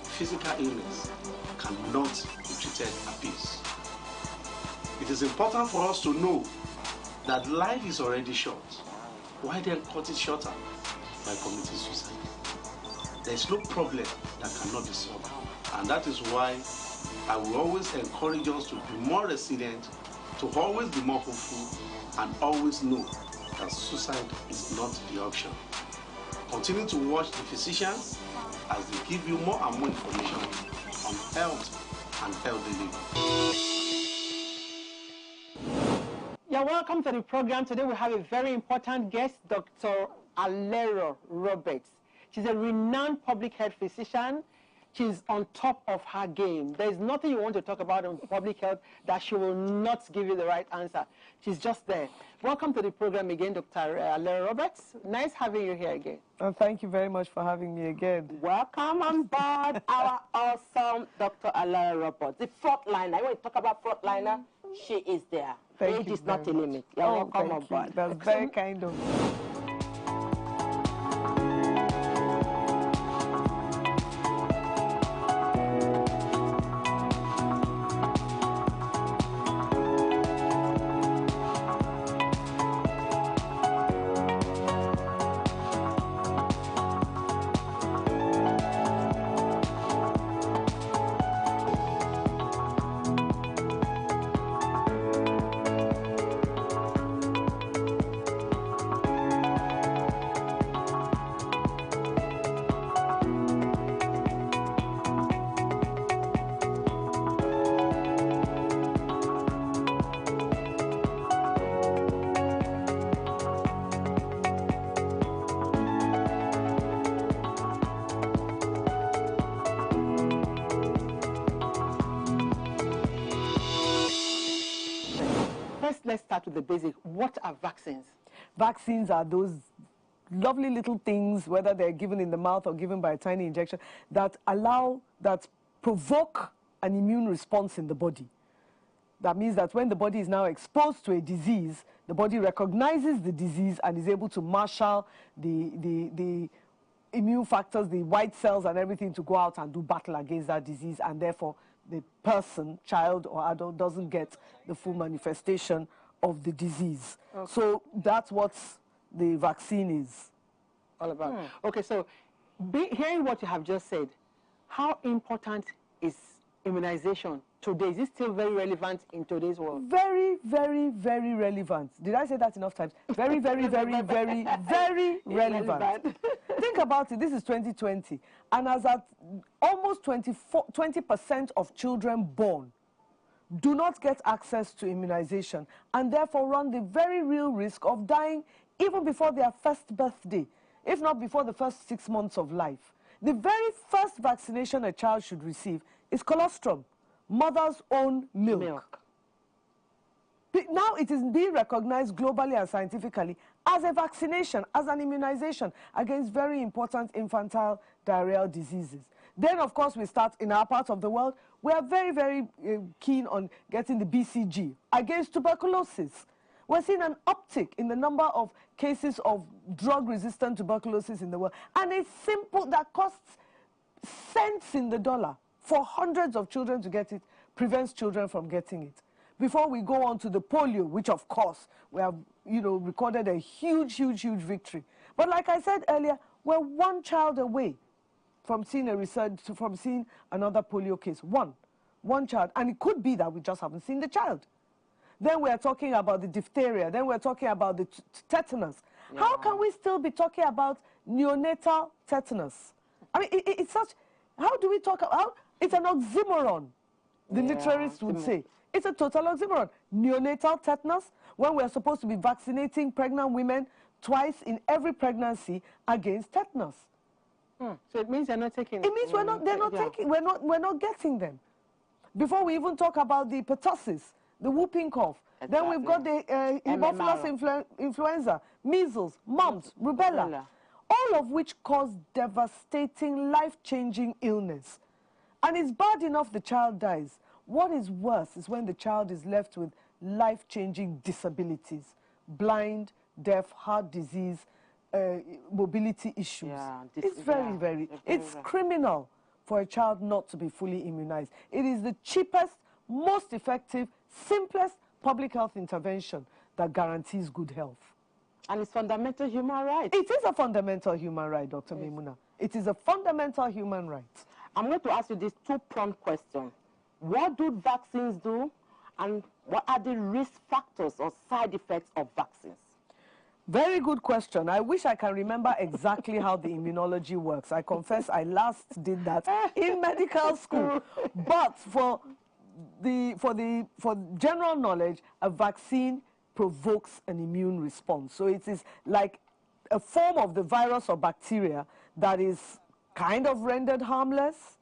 physical illness cannot be treated at peace. It is important for us to know that life is already short. Why then cut it shorter by committing suicide? There is no problem that cannot be solved. And that is why I will always encourage us to be more resilient, to always be more hopeful, and always know that suicide is not the option. Continue to watch the Physicians as they give you more and more information on health and healthy living.
You're welcome to the program. Today we have a very important guest, Dr. Alero Roberts. She's a renowned public health physician. She's on top of her game. There's nothing you want to talk about in public health that she will not give you the right answer. She's just there. Welcome to the program again, Dr. Alero Roberts. Nice having you here again.
Thank you very much for having me again.
Welcome on board our awesome Dr. Alero Roberts, the frontliner. When you talk about frontliner, she is there. Age is not a limit. You're welcome on board.
That's very kind of you.
First, let's start with the basic. What are vaccines?
Vaccines are those lovely little things, whether they're given in the mouth or given by a tiny injection, that provoke an immune response in the body. That means that when the body is now exposed to a disease, the body recognizes the disease and is able to marshal the immune factors, the white cells and everything to go out and do battle against that disease, and therefore the person, child or adult, doesn't get the full manifestation of the disease. Okay. So that's what the vaccine is
all about. Okay, so hearing what you have just said, how important is immunization today? Is it still very relevant in today's world?
Very, very, very relevant. Did I say that enough times? Very, very, very, very, very relevant. Think about it. This is 2020. And as at almost 20% of children born do not get access to immunization and therefore run the very real risk of dying even before their first birthday, if not before the first 6 months of life. The very first vaccination a child should receive is colostrum, mother's own milk. Now it is being recognized globally and scientifically as a vaccination, as an immunization against very important infantile diarrheal diseases. Then, of course, we start in our part of the world. We are very, very keen on getting the BCG against tuberculosis. We're seeing an uptick in the number of cases of drug-resistant tuberculosis in the world. And it's simple, that costs cents in the dollar for hundreds of children to get it, prevents children from getting it. Before we go on to the polio, which of course we have, recorded a huge, huge, huge victory. But like I said earlier, we're one child away from seeing another polio case. One child. And it could be that we just haven't seen the child. Then we're talking about the diphtheria. Then we're talking about the tetanus. Yeah. How can we still be talking about neonatal tetanus? I mean, it's such, how do we talk about, it's an oxymoron, the literarists would say. It's a total oxymoron. Neonatal tetanus, when we're supposed to be vaccinating pregnant women twice in every pregnancy against tetanus.
So it means they're not taking.
It means we're not getting them. Before we even talk about the pertussis, the whooping cough. Exactly. Then we've got the Haemophilus influenza, measles, mumps, rubella, all of which cause devastating, life-changing illness. And it's bad enough the child dies. What is worse is when the child is left with life-changing disabilities, blind, deaf, heart disease, mobility issues. Yeah, it's very, it's criminal for a child not to be fully immunized. It is the cheapest, most effective, simplest public health intervention that guarantees good health.
And it's fundamental human right.
It is a fundamental human right, Dr. Maimuna. It is a fundamental human right.
I'm going to ask you this two-pronged question. What do vaccines do, and what are the risk factors or side effects of vaccines?
Very good question. I wish I can remember exactly how the immunology works. I confess I last did that in medical school. But for general knowledge, a vaccine provokes an immune response. So it is like a form of the virus or bacteria that is kind of rendered harmless,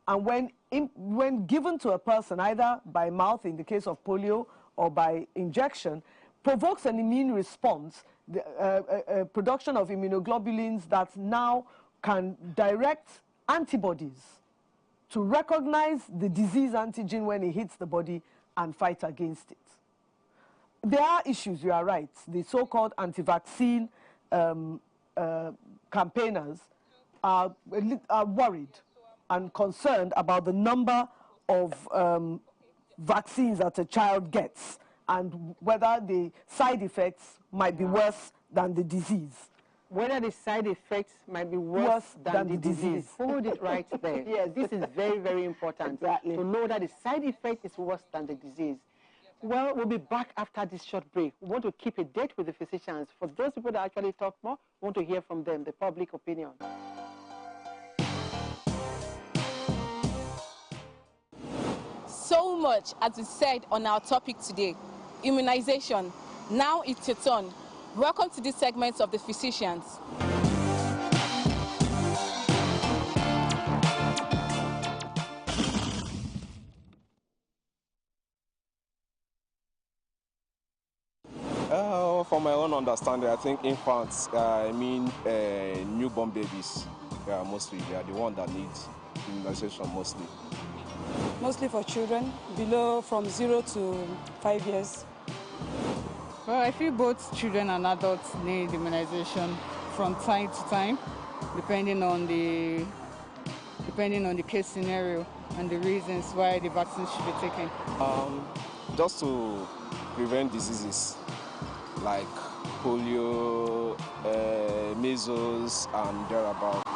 and when given to a person, either by mouth in the case of polio or by injection, provokes an immune response, the production of immunoglobulins that now can direct antibodies to recognize the disease antigen when it hits the body and fight against it. There are issues, you are right. The so-called anti-vaccine campaigners are worried and concerned about the number of vaccines that a child gets and whether the side effects might be worse than the disease.
Whether the side effects might be worse than the disease. Hold it right there. Yes, this is very, very important to know that the side effect is worse than the disease. Well, we'll be back after this short break. We want to keep a date with the physicians. For those people that actually talk more, we want to hear from them, the public opinion.
So much as we said on our topic today, immunization. Now it's your turn. Welcome to this segment of the physicians.
From my own understanding, I think infants, newborn babies, mostly, they are the ones that need immunization mostly.
Mostly for children below from 0 to 5 years.
Well, I feel both children and adults need immunization from time to time, depending on the case scenario and the reasons why the vaccine should be taken.
Just to prevent diseases like polio, measles, and thereabouts.